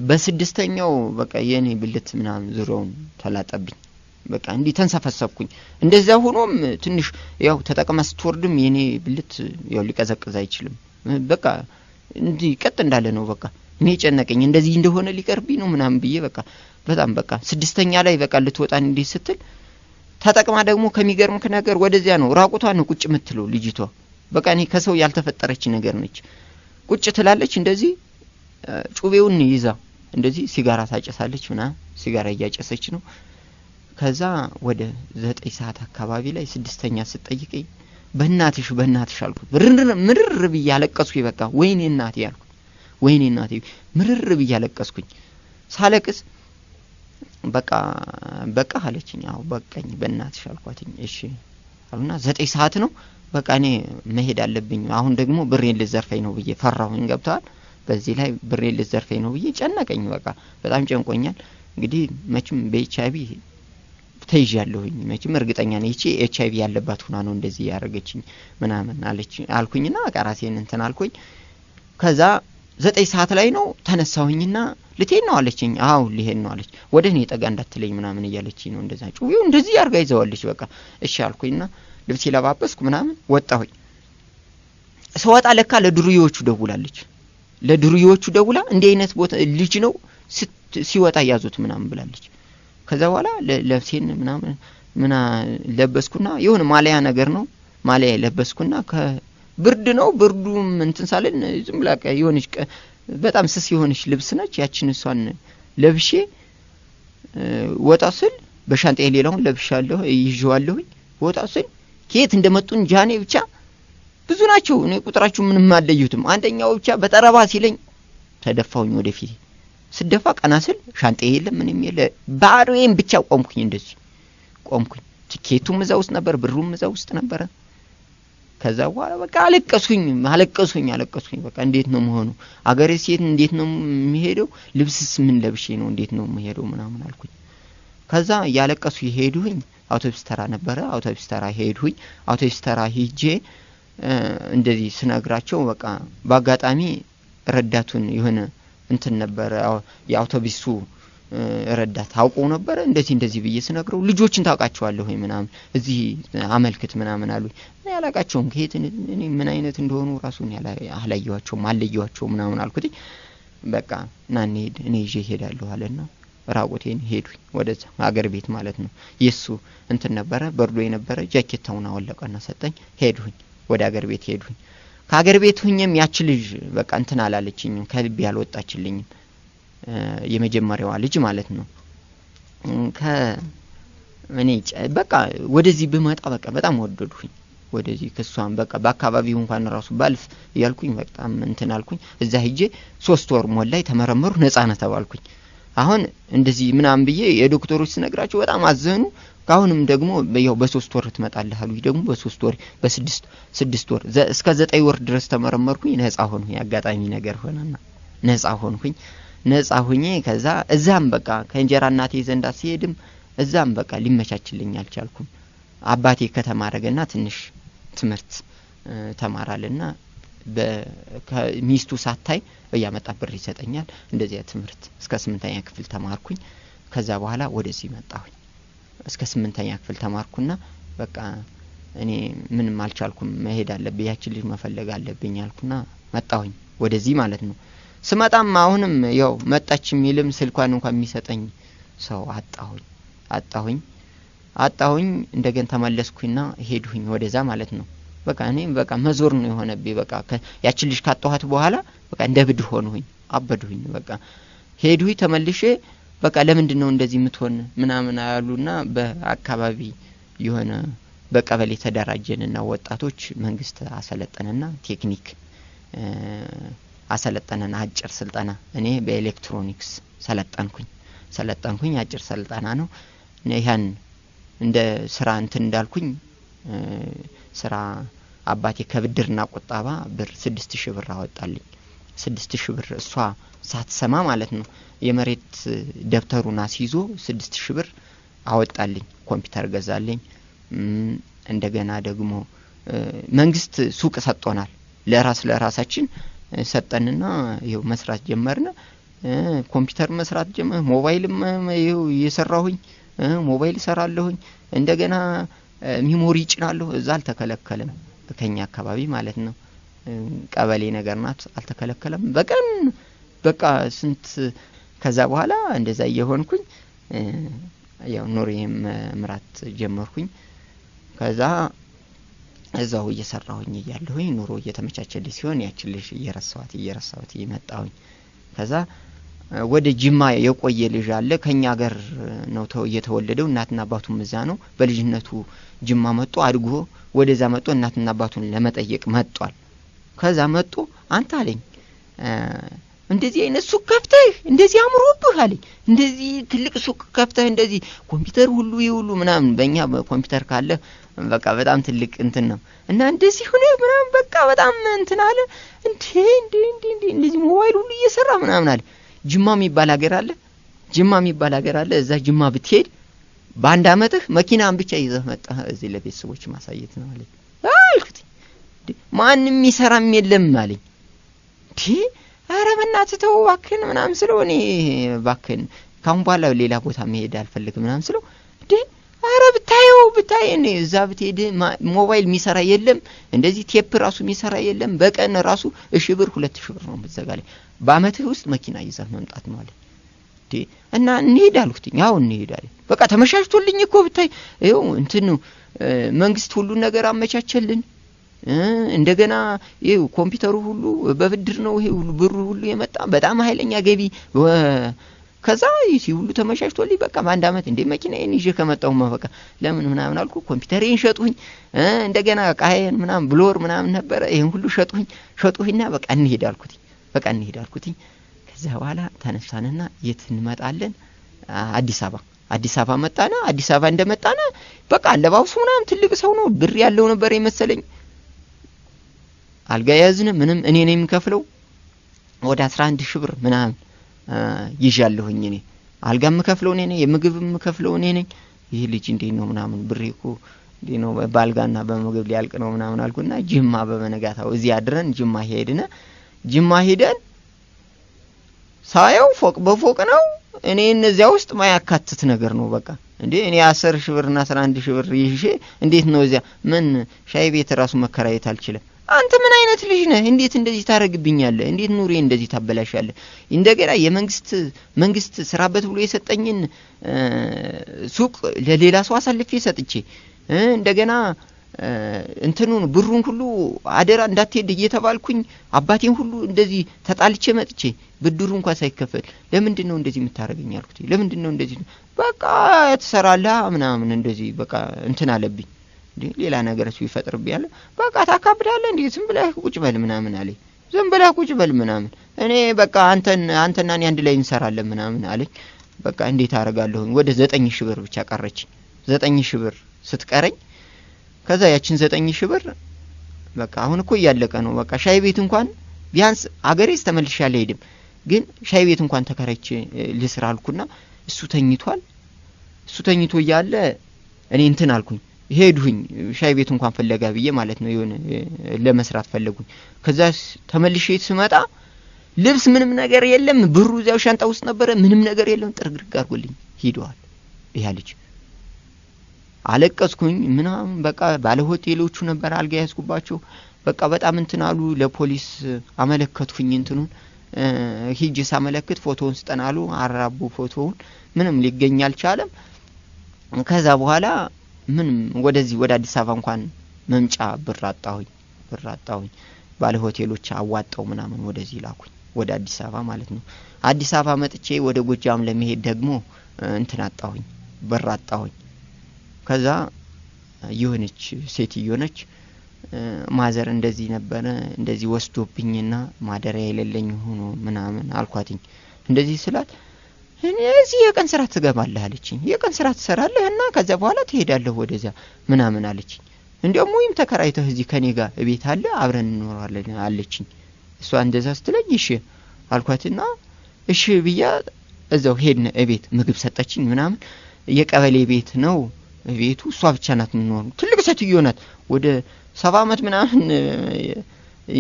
በስድስተኛው በቃ የኔ ብልት ምናምን ዙሪያውን ተላጠብኝ በቃ እንዲ ተንሰፈሰብኩኝ እንደዛ ሆኖም ትንሽ ያው ተጠቅማ ስትወርድም የኔ ብልት ያው ሊቀዘቅዝ አይችልም በቃ እንዲ ቀጥ እንዳለ ነው በቃ እኔ ጨነቀኝ እንደዚህ እንደሆነ ሊቀርብኝ ነው ምናምን ብዬ በቃ በጣም በቃ ስድስተኛ ላይ በቃ ልትወጣን እንዴ ስትል ተጠቅማ ደግሞ ከሚገርምክ ነገር ወደዚያ ነው ራቁቷን ነው ቁጭ የምትለው ልጅቷ በቃ እኔ ከሰው ያልተፈጠረች ነገር ነች ቁጭ ትላለች እንደዚህ ጩቤውን ይዛ እንደዚህ ሲጋራ ታጨሳለች ምናምን ሲጋራ እያጨሰች ነው ከዛ ወደ 9 ሰዓት አካባቢ ላይ ስድስተኛ ስትጠይቀኝ በእናትሽ አልኩት ምርር ብያለቀስኩኝ በቃ ወይኔ እናቴ ያልኩ ወይኔ እናቴ ምርር ብያለቀስኩኝ ሳለቅስ በቃ አለችኝ አው በቃኝ በእናትሽ አልኳትኝ እሺ አሉና 9 ሰዓት ነው በቃ እኔ መሄድ አለብኝ አሁን ደግሞ ብሬን ልዘርፈኝ ነው ብዬ ፈራሁኝ ገብቷል በዚህ ላይ ብሬን ልዘርፈኝ ነው ብዬ ጨነቀኝ በቃ በጣም ጨንቆኛል እንግዲህ መቼም በኤችአይቪ ተይዣለሁኝ መቼም እርግጠኛ ነኝ እቺ ኤችአይቪ ያለባት ሆና ነው እንደዚህ ያረገችኝ ምናምን አልኩኝና በቃ ራሴን እንትን አልኩኝ ከዛ 9 ሰዓት ላይ ነው ተነሳሁኝና ልትሄድ ነው አለችኝ አው ሊሄድ ነው አለች ወደ እኔ ጠጋ እንዳትለኝ ምናምን እያለችኝ ነው እንደዛ ጩቤው እንደዚህ ያርጋ ይዘዋለች በቃ እሺ አልኩኝና ልብስ ለባበስኩ ምናምን ወጣሁኝ ሰዋጣ ለካ ለድሩዮቹ ደውላለች ለድሩዮቹ ደውላ እንዲህ አይነት ቦታ ልጅ ነው ሲወጣ ያዙት ምናምን ብላለች ከዛ በኋላ ለብሴን ምናምን ለበስኩና የሆነ ማሊያ ነገር ነው ማሊያ ለበስኩና ከብርድ ነው ብርዱም እንትን ሳለን ዝም ብላ የሆነች በጣም ስስ የሆነች ልብስ ነች ያቺን እሷን ለብሼ ወጣ ስል በሻንጣዬ ሌላውን ለብሻለሁ ይዤዋለሁ ወጣ ስል ከየት እንደመጡን ጃኔ ብቻ ብዙ ናቸው እኔ ቁጥራቸው ምንም አልለዩትም አንደኛው ብቻ በጠረባ ሲለኝ ተደፋውኝ ወደፊት ስደፋ ቀና ስል ሻንጣዬ የለም ምንም የለ ባዶዬን ብቻ ቆምኩኝ እንደዚህ ቆምኩኝ ቲኬቱም እዛ ውስጥ ነበር ብሩም እዛ ውስጥ ነበር ከዛ በኋላ በቃ አለቀስኩኝ በቃ እንዴት ነው መሆኑ አገሬ ሲሄድ እንዴት ነው የሚሄደው ልብስስ ምን ለብሼ ነው እንዴት ነው የሚሄደው ምናምን አልኩኝ ከዛ ያለቀሱ ይሄዱኝ አውቶቡስ ተራ ነበረ አውቶቡስ ተራ ሄድሁኝ አውቶቡስ ተራ ሄጄ እንደዚህ ስነግራቸው በቃ በአጋጣሚ ረዳቱን የሆነ እንትን ነበር የአውቶቡሱ ረዳት አውቀው ነበር እንደዚህ ብዬ ስነግረው ልጆችን ታውቃቸዋለህ ወይ ምናምን እዚህ አመልክት ምናምን አሉኝ ያላቃቸውም ከየት እኔ ምን አይነት እንደሆኑ ራሱን አለየዋቸው ምናምን አልኩት በቃ ና እንሂድ እኔ ይዤ ሄዳለሁ አለና ራቁቴን ሄድኩኝ ወደዛ ሀገር ቤት ማለት ነው የሱ እንትን ነበረ በርዶ የነበረ ጃኬታውን አወለቀና ሰጠኝ ሄድኩኝ ወደ ሀገር ቤት ሄድኩኝ ከሀገር ቤት ሆኜም ያቺ ልጅ በቃ እንትን አላለችኝም ከልብ ያልወጣችልኝ የመጀመሪያዋ ልጅ ማለት ነው እኔ በቃ ወደዚህ ብመጣ በቃ በጣም ወደድኩኝ ወደዚህ ከሷን በቃ በአካባቢው እንኳን ራሱ ባልፍ ያልኩኝ በጣም እንትን አልኩኝ እዛ ሄጄ 3 ወር ሞላይ ተመረመሩ ነፃ ነህ ተባልኩኝ አሁን እንደዚህ ምናምን ብዬ የዶክተሮች ስነግራቸው በጣም አዘኑ ካሁንም ደግሞ ያው በ3 ወር ትመጣለህ አሉኝ ደግሞ በ3 ወር በ6 ወር እስከ 9 ወር ድረስ ተመረመርኩኝ ነፃ ሆንኩኝ አጋጣሚ ነገር ሆነና ነፃ ሆኜ ከዛ እዛም በቃ ከእንጀራ እናቴ ዘንዳ ሲሄድም እዛም በቃ ሊመቻችልኝ አልቻልኩም አባቴ ከተማረገና ትንሽ ትምህርት ተማራልና በሚስቱ ሳታይ በያመጣ ብር ይሰጠኛል እንደዚህ ትምህርት እስከ 8ኛ ክፍል ተማርኩኝ ከዛ በኋላ ወደዚህ መጣሁኝ እስከ 8ኛ ክፍል ተማርኩና በቃ እኔ ምንም አልቻልኩም መሄድ አለብኝ ያቺ ልጅ መፈለግ አለብኝ አልኩና መጣሁኝ ወደዚህ ማለት ነው ስመጣም አሁንም ያው መጣች የሚልም ስልኳን እንኳን የሚሰጠኝ ሰው አጣሁኝ አጣሁኝ። እንደገና ተመለስኩኝና ሄድሁኝ ወደዛ ማለት ነው። በቃ እኔ በቃ መዞር ነው የሆነብኝ። በቃ ያችን ልጅ ካጣኋት በኋላ በቃ እንደብድ ሆንሁኝ፣ አበድሁኝ። በቃ ሄድሁኝ ተመልሼ በቃ ለምንድነው እንደዚህ የምትሆን ምናምን አሉና በአካባቢ የሆነ በቀበሌ ተደራጀንና ወጣቶች መንግስት አሰለጠነና ቴክኒክ አሰለጠነና አጭር ስልጠና እኔ በኤሌክትሮኒክስ ሰለጠንኩኝ። አጭር ስልጠና ነው። ይሄን እንደ ስራ እንትን እንዳልኩኝ ስራ አባቴ ከብድርና ቁጠባ ብር 6000 ብር አወጣልኝ። 6000 ብር እሷ ሳትሰማ ማለት ነው። የመሬት ደብተሩን አስይዞ 6000 ብር አወጣልኝ። ኮምፒውተር ገዛልኝ። እንደገና ደግሞ መንግስት ሱቅ ሰጥቶናል። ለራሳችን ሰጠንና ይሄው መስራት ጀመርነ። ኮምፒውተር መስራት ጀመር። ሞባይልም ይሄው እየሰራሁኝ ሞባይል ሰራለሁኝ። እንደገና ሚሞሪ ጭናለሁ። እዛ አልተከለከለም፣ ከኛ አካባቢ ማለት ነው። ቀበሌ ነገር ናት፣ አልተከለከለም። በቀን በቃ ስንት ከዛ በኋላ እንደዛ እየሆንኩኝ ያው ኑሮዬም ምራት ጀመርኩኝ። ከዛ እዛው እየሰራሁኝ እያለሁኝ ኑሮ እየተመቻቸልኝ ሲሆን ያችን ልጅ እየረሳሁት ይመጣሁኝ። ከዛ ወደ ጅማ የቆየ ልጅ አለ ከኛ ሀገር ነው የተወለደው። እናትና አባቱም እዛ ነው። በልጅነቱ ጅማ መጥቶ አድጎ ወደዛ መጥቶ እናትና አባቱን ለመጠየቅ መጥቷል። ከዛ መጥቶ አንተ አለኝ እንደዚህ አይነት ሱቅ ከፍተህ እንደዚህ አምሮብህ አለኝ። እንደዚህ ትልቅ ሱቅ ከፍተህ እንደዚህ ኮምፒውተር ሁሉ ይሁሉ ምናምን በእኛ በኮምፒውተር ካለ በቃ በጣም ትልቅ እንትን ነው እና እንደዚህ ሆነ ምናምን በቃ በጣም እንትን አለ። እንዴ እንደዚህ ሞባይል ሁሉ እየሰራ ምናምን አለ። ጅማ የሚባል ሀገር አለ። እዛ ጅማ ብትሄድ በአንድ አመትህ መኪናን ብቻ ይዘህ መጣህ እዚህ ለቤተሰቦች ማሳየት ነው አለኝ። አልኩት ማንንም ይሰራም የለም አለኝ። ኧረ በእናትህ ተው እባክህን ምናምን ስለው እኔ እባክህን ካሁን በኋላ ሌላ ቦታ መሄድ አልፈልግም ምናምን ስለው ኧረ ብታይ እኔ እዛ ብትሄድ ሞባይል የሚሰራ የለም፣ እንደዚህ ቴፕ ራሱ የሚሰራ የለም። በቀን ራሱ 1000 ብር 2000 ብር ነው የምትዘጋለኝ። በአመትህ ውስጥ መኪና ይዘህ መምጣት ነው አለኝ። እና እንሄድ አልኩትኝ። አዎ እንሄዳለን። በቃ ተመሻሽቶልኝ እኮ ብታይ ይኸው እንትን መንግስት ሁሉ ነገር አመቻቸልን። እንደገና ይሄው ኮምፒውተሩ ሁሉ በብድር ነው ይሄ ሁሉ ብሩ ሁሉ የመጣ በጣም ኃይለኛ ገቢ። ከዛ ይሄ ሁሉ ተመሻሽቶልኝ በቃ በአንድ አመት እንደ መኪናዬን ይዤ ከመጣሁማ በቃ ለምን ምናምን አልኩ። ኮምፒውተሬን ሸጡኝ። እንደገና ቃየን ምናምን ብሎር ምናምን ነበር ይሄን ሁሉ ሸጡኝና በቃ እንሄድ አልኩትኝ። ከዛ በኋላ ተነሳንና የት እንመጣለን? አዲስ አበባ መጣና አዲስ አበባ እንደመጣና በቃ አለባብሱ ምናምን ትልቅ ሰው ነው፣ ብር ያለው ነበር የመሰለኝ። አልጋ ያዝነ ምንም እኔ ነኝ የምከፍለው። ወደ 11000 ብር ምናምን ይዣለሁኝ እኔ። አልጋ የምከፍለው እኔ ነኝ፣ የምግብ የምከፍለው እኔ ነኝ። ይሄ ልጅ እንዴት ነው ምናምን ብሬ እኮ እንዴት ነው ባልጋና በምግብ ሊያልቅ ነው ምናምን አልኩና ጅማ በመነጋታው እዚህ አድረን ጅማ ሄደን ሳየው ፎቅ በፎቅ ነው። እኔ እነዚያ ውስጥ ማያካትት ነገር ነው በቃ። እንዴ እኔ 10000 ብርና 11000 ብር ይዤ እንዴት ነው እዚያ ምን ሻይ ቤት ራሱ መከራየት አልችልም። አንተ ምን አይነት ልጅ ነህ? እንዴት እንደዚህ ታረግብኛለህ? እንዴት ኑሬ እንደዚህ ታበላሻለህ? እንደገና መንግስት ስራበት ብሎ የሰጠኝን ሱቅ ለሌላ ሰው አሳልፌ ሰጥቼ እንደገና እንትኑን ብሩን ሁሉ አደራ እንዳትሄድ እየተባልኩኝ አባቴን ሁሉ እንደዚህ ተጣልቼ መጥቼ ብድሩ እንኳን ሳይከፈል ለምንድነው እንደዚህ የምታረገኝ አልኩት። ለምንድነው እንደዚህ በቃ ተሰራለህ ምናምን እንደዚህ በቃ እንትን አለብኝ። ሌላ ነገር ሲፈጥርብኝ በቃ ታካብዳለህ እንዴ ዝም ብለህ ቁጭ በል ምናምን አለኝ። ዝም ብለህ ቁጭ በል ምናምን እኔ በቃ አንተና እኔ አንድ ላይ እንሰራለን ምናምን አለኝ። በቃ እንዴት አረጋለሁ? ወደ 9000 ብር ብቻ ቀረች። 9000 ብር ስትቀረኝ ከዛ ያችን 9000 ብር በቃ አሁን እኮ እያለቀ ነው። በቃ ሻይ ቤት እንኳን ቢያንስ አገሬስ ተመልሼ አልሄድም፣ ግን ሻይ ቤት እንኳን ተከራይቼ ልስራ አልኩና እሱ ተኝቶ እያለ እኔ እንትን አልኩኝ። ሄድሁኝ ሻይ ቤት እንኳን ፈለጋ ብዬ ማለት ነው የሆነ ለመስራት ፈለጉኝ። ከዛ ተመልሼ ስመጣ ልብስ ምንም ነገር የለም፣ ብሩ እዛው ሻንጣ ውስጥ ነበር፣ ምንም ነገር የለም። ጥርግርግ አድርጎልኝ ሄዷል ያ ልጅ። አለቀስኩኝ ምናምን በቃ ባለ ሆቴሎቹ ነበር አልጋ ያስኩባቸው። በቃ በጣም እንትን አሉ። ለፖሊስ አመለከትኩኝ። እንትኑን ሂጅ ሳመለክት ፎቶውን ስጠናሉ። አራቡ ፎቶውን ምንም ሊገኝ አልቻለም። ከዛ በኋላ ምንም ወደዚህ ወደ አዲስ አበባ እንኳን መምጫ ብር አጣሁኝ። ባለ ሆቴሎች አዋጣው ምናምን ወደዚህ ላኩኝ ወደ አዲስ አበባ ማለት ነው። አዲስ አበባ መጥቼ ወደ ጎጃም ለመሄድ ደግሞ እንትን አጣሁኝ ብር አጣሁኝ። ከዛ የሆነች ሴትዮ ነች ማዘር እንደዚህ ነበረ እንደዚህ ወስዶብኝና ማደሪያ የሌለኝ ሆኖ ምናምን አልኳትኝ። እንደዚህ ስላት እዚህ የቀን ስራ ትገባለህ አለችኝ። የቀን ስራ ትሰራለህና ከዛ በኋላ ትሄዳለህ ወደዛ ምናምን አለችኝ። እንደውም ወይም ተከራይተህ እዚህ ከኔ ጋር ቤት አለ አብረን እንኖራለን አለችኝ። እሷ እንደዛ ስትለኝ እሺ አልኳትና እሺ ብያ እዛው ሄድን። ቤት ምግብ ሰጠችኝ ምናምን። የቀበሌ ቤት ነው ቤቱ። እሷ ብቻ ናት የምትኖረው። ትልቅ ሴትዮ ናት። ወደ 70 አመት ምናምን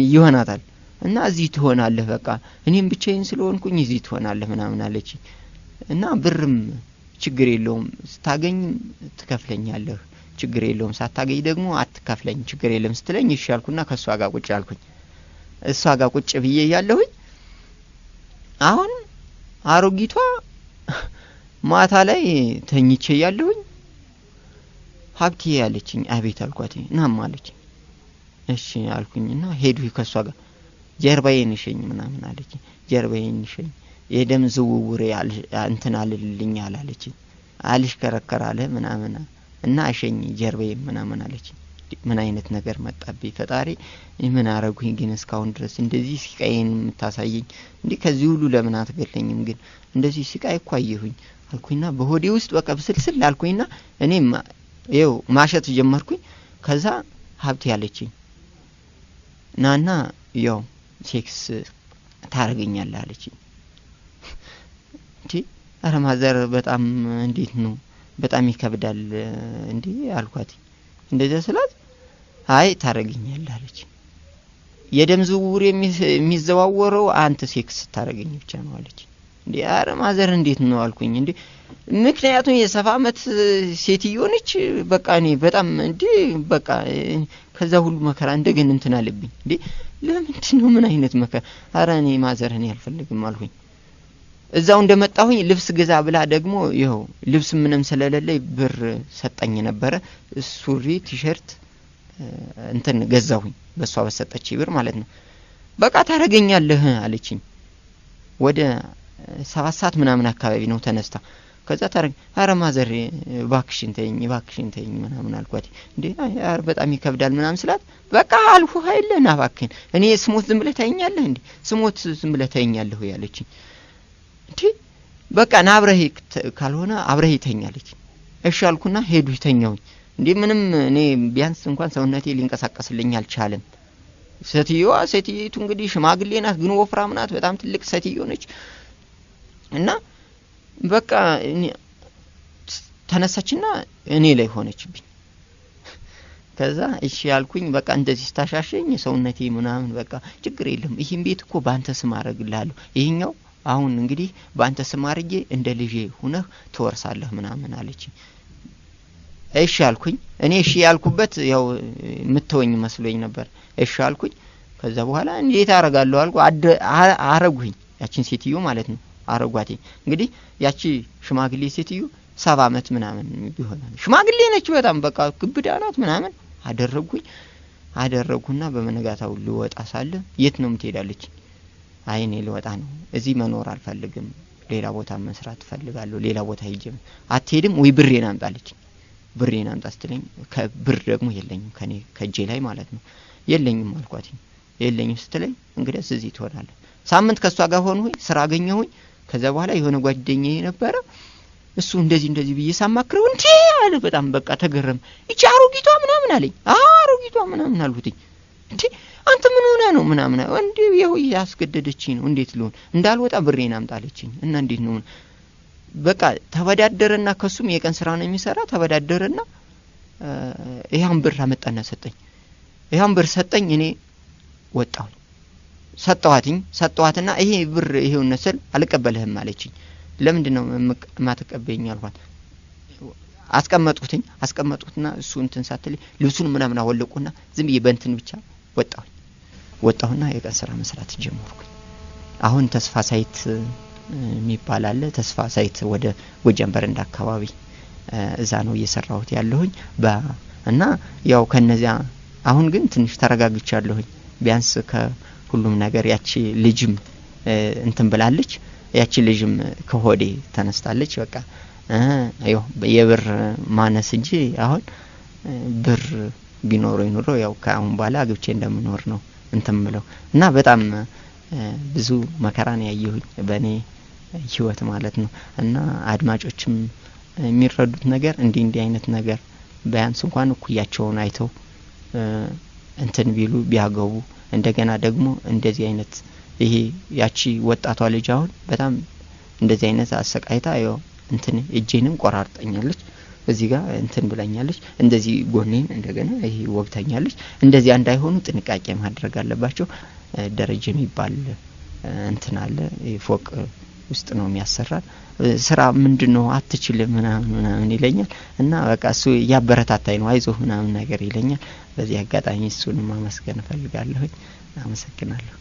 ይሆናታል። እና እዚህ ትሆናለህ በቃ እኔም ብቻዬን ስለሆንኩኝ እዚህ ትሆናለህ ምናምን አለችኝ። እና ብርም ችግር የለውም ስታገኝ ትከፍለኛለህ፣ ችግር የለውም ሳታገኝ ደግሞ አትከፍለኝ፣ ችግር የለም ስትለኝ እሺ አልኩና ከሷ ጋር ቁጭ አልኩኝ። እሷ ጋር ቁጭ ብዬ ያለሁኝ አሁን አሮጊቷ ማታ ላይ ተኝቼ ያለሁኝ ሀብቴ ያለችኝ አቤት አልኳት። ናም አለችኝ። እሺ አልኩኝና ሄድኩ ከሷ ጋር። ጀርባዬን እሸኝ ምናምን አለችኝ። ጀርባዬን እሸኝ የደም ዝውውሬ እንትን አልልኝ አላለችኝ። አልሽከረከር አለ ምናምን እና እሸኝ ጀርባዬን ምናምን አለችኝ። ምን አይነት ነገር መጣብኝ ፈጣሪ ምን አረጉኝ ግን እስካሁን ድረስ እንደዚህ ሲቃዬን የምታሳየኝ እንዴ? ከዚህ ሁሉ ለምን አትገለኝም ግን እንደዚህ ሲቃይ እኮ አየሁኝ አልኩኝና በሆዴ ውስጥ በቃ ብስልስል አልኩኝና እኔም ይኸው ማሸት ጀመርኩኝ። ከዛ ሀብቴ ያለችኝ ናና ያው ሴክስ ታረጋኛለህ አለችኝ። እንዴ አረ ማዘር በጣም እንዴት ነው በጣም ይከብዳል እንዴ አልኳት። እንደዛ ስላት አይ ታረጋኛለህ አለችኝ። የደም ዝውውር የሚዘዋወረው አንተ ሴክስ ታረጋኝ ብቻ ነው አለችኝ። እንዴ አረ ማዘር እንዴት ነው አልኩኝ። እንዴ ምክንያቱም የ70 አመት ሴትዮ ነች። በቃ እኔ በጣም እንዴ በቃ ከዛ ሁሉ መከራ እንደገና እንትን አለብኝ። እንዴ ለምንድን ነው ምን አይነት መከራ? አረ እኔ ማዘር እኔ አልፈልግም አልኩኝ። እዛው እንደመጣሁኝ ልብስ ግዛ ብላ ደግሞ ይኸው ልብስ ምንም ስለሌለኝ ብር ሰጠኝ ነበረ። ሱሪ ቲሸርት እንትን ገዛሁኝ በሷ በሰጠች ብር ማለት ነው። በቃ ታረጋኛለህ አለችኝ። ወደ 7 ሰዓት ምናምን አካባቢ ነው ተነስታ። ከዛ አረ ማዘር ባክሽን ተይኝ ምናምን አልኳት። እንዴ አረ በጣም ይከብዳል ምናምን ስላት በቃ አልኩህ አይደለና ባክህን እኔ ስሞት ዝም ብለህ ታየኛለህ እንዴ? ስሞት ዝም ብለህ ታየኛለህ ያለችኝ። እንዴ በቃ ና አብረህ ካልሆነ አብረህ ይተኛለች። እሺ አልኩና ሄዱ ይተኛውኝ። እንዴ ምንም እኔ ቢያንስ እንኳን ሰውነቴ ሊንቀሳቀስልኝ አልቻለም። ሴትየቱ እንግዲህ ሽማግሌ ናት ግን ወፍራም ናት። በጣም ትልቅ ሴትዮ ነች። እና በቃ ተነሳችና እኔ ላይ ሆነችብኝ። ከዛ እሺ ያልኩኝ በቃ እንደዚህ ስታሻሸኝ ሰውነቴ ምናምን በቃ ችግር የለም ይሄን ቤት እኮ ባንተ ስም አረግልሃለሁ፣ ይሄኛው አሁን እንግዲህ ባንተ ስም አርጌ እንደ ልጄ ሆነህ ትወርሳለህ ምናምን አለችኝ። እሺ ያልኩኝ እኔ እሺ ያልኩበት ያው ምትወኝ መስሎኝ ነበር። እሺ ያልኩኝ ከዛ በኋላ እንዴት አረጋለሁ አልኩ። አረጉኝ ያቺን ሴትዮ ማለት ነው አረጓቴ። እንግዲህ ያቺ ሽማግሌ ሴትዮ 70 አመት ምናምን ቢሆናል ሽማግሌ ነች በጣም በቃ ግብዳ ናት ምናምን አደረጉና በመነጋታው ልወጣ ሳለ የት ነው የምትሄዳለች? አይ እኔ ልወጣ ነው እዚህ መኖር አልፈልግም ሌላ ቦታ መስራት ፈልጋለሁ ሌላ ቦታ ሄጄ። አትሄድም ወይ ብሬን አምጣለች። ብሬን አምጣ ስትለኝ ከብር ደግሞ የለኝም ከኔ ከጄ ላይ ማለት ነው የለኝም አልኳት። የለኝም ስትለኝ እንግዲህ እዚህ ትሆናለህ። ሳምንት ከሷ ጋር ሆንኩኝ ስራ አገኘሁኝ። ከዛ በኋላ የሆነ ጓደኛዬ ነበረ እሱ እንደዚህ ብዬ ሳማክረው እንዴ አለ በጣም በቃ ተገረም። እቺ አሮጊቷ ምናምን አለኝ። አሮጊቷ ምናምን አልኩት። እንዴ አንተ ምን ሆነ ነው ምናምን እንዴ ይሄው ያስገደደችኝ ነው እንዴት ልሆን እንዳልወጣ ብሬን አምጣለችኝ። እና እንዴት ነው በቃ ተበዳደረና ከሱም የቀን ስራ ነው የሚሰራ ተበዳደረና ይሄን ብር አመጣና ሰጠኝ። ይሄን ብር ሰጠኝ። እኔ ወጣሁ ሰጠዋትና ይሄ ብር ይሄው ነሰል አልቀበልህም አለችኝ። ለምንድነው ማትቀበይኝ አልኳት። አስቀመጥኩትና እሱ እንትን ሳትልኝ ልብሱን ምናምን አወለቁና ዝም ብዬ በእንትን ብቻ ወጣሁና የቀን ስራ መስራት ጀመርኩ። አሁን ተስፋ ሳይት የሚባል አለ። ተስፋ ሳይት ወደ ጎጃም በረንዳ አካባቢ እዛ ነው እየሰራሁት ያለሁኝ እና ያው ከነዚያ አሁን ግን ትንሽ ተረጋግቻለሁኝ ቢያንስ ከሁሉም ነገር ያቺ ልጅም እንትን ብላለች ያቺ ልጅም ከሆዴ ተነስታለች በቃ ያው የብር ማነስ እንጂ አሁን ብር ቢኖረኝ ኑሮ ያው ከአሁን በኋላ አግብቼ እንደምኖር ነው እንትን ምለው እና በጣም ብዙ መከራን ያየሁኝ በኔ ህይወት ማለት ነው እና አድማጮችም የሚረዱት ነገር እንዲህ አይነት ነገር ቢያንስ እንኳን እኩያቸውን አይተው እንትን ቢሉ ቢያገቡ እንደገና ደግሞ እንደዚህ አይነት ይሄ ያቺ ወጣቷ ልጅ አሁን በጣም እንደዚህ አይነት አሰቃይታ ያው እንትን እጄንም ቆራርጠኛለች እዚህ ጋር እንትን ብላኛለች እንደዚህ ጎኔን እንደገና ይሄ ወግታኛለች እንደዚህ እንዳይሆኑ ጥንቃቄ ማድረግ አለባቸው ደረጃ የሚባል እንትን አለ ፎቅ ውስጥ ነው የሚያሰራል ስራ ምንድነው አትችልም ምናምን ይለኛል እና በቃ እሱ ያበረታታኝ ነው አይዞህ ምናምን ነገር ይለኛል በዚህ አጋጣሚ እሱንም ማመስገን ፈልጋለሁ አመሰግናለሁ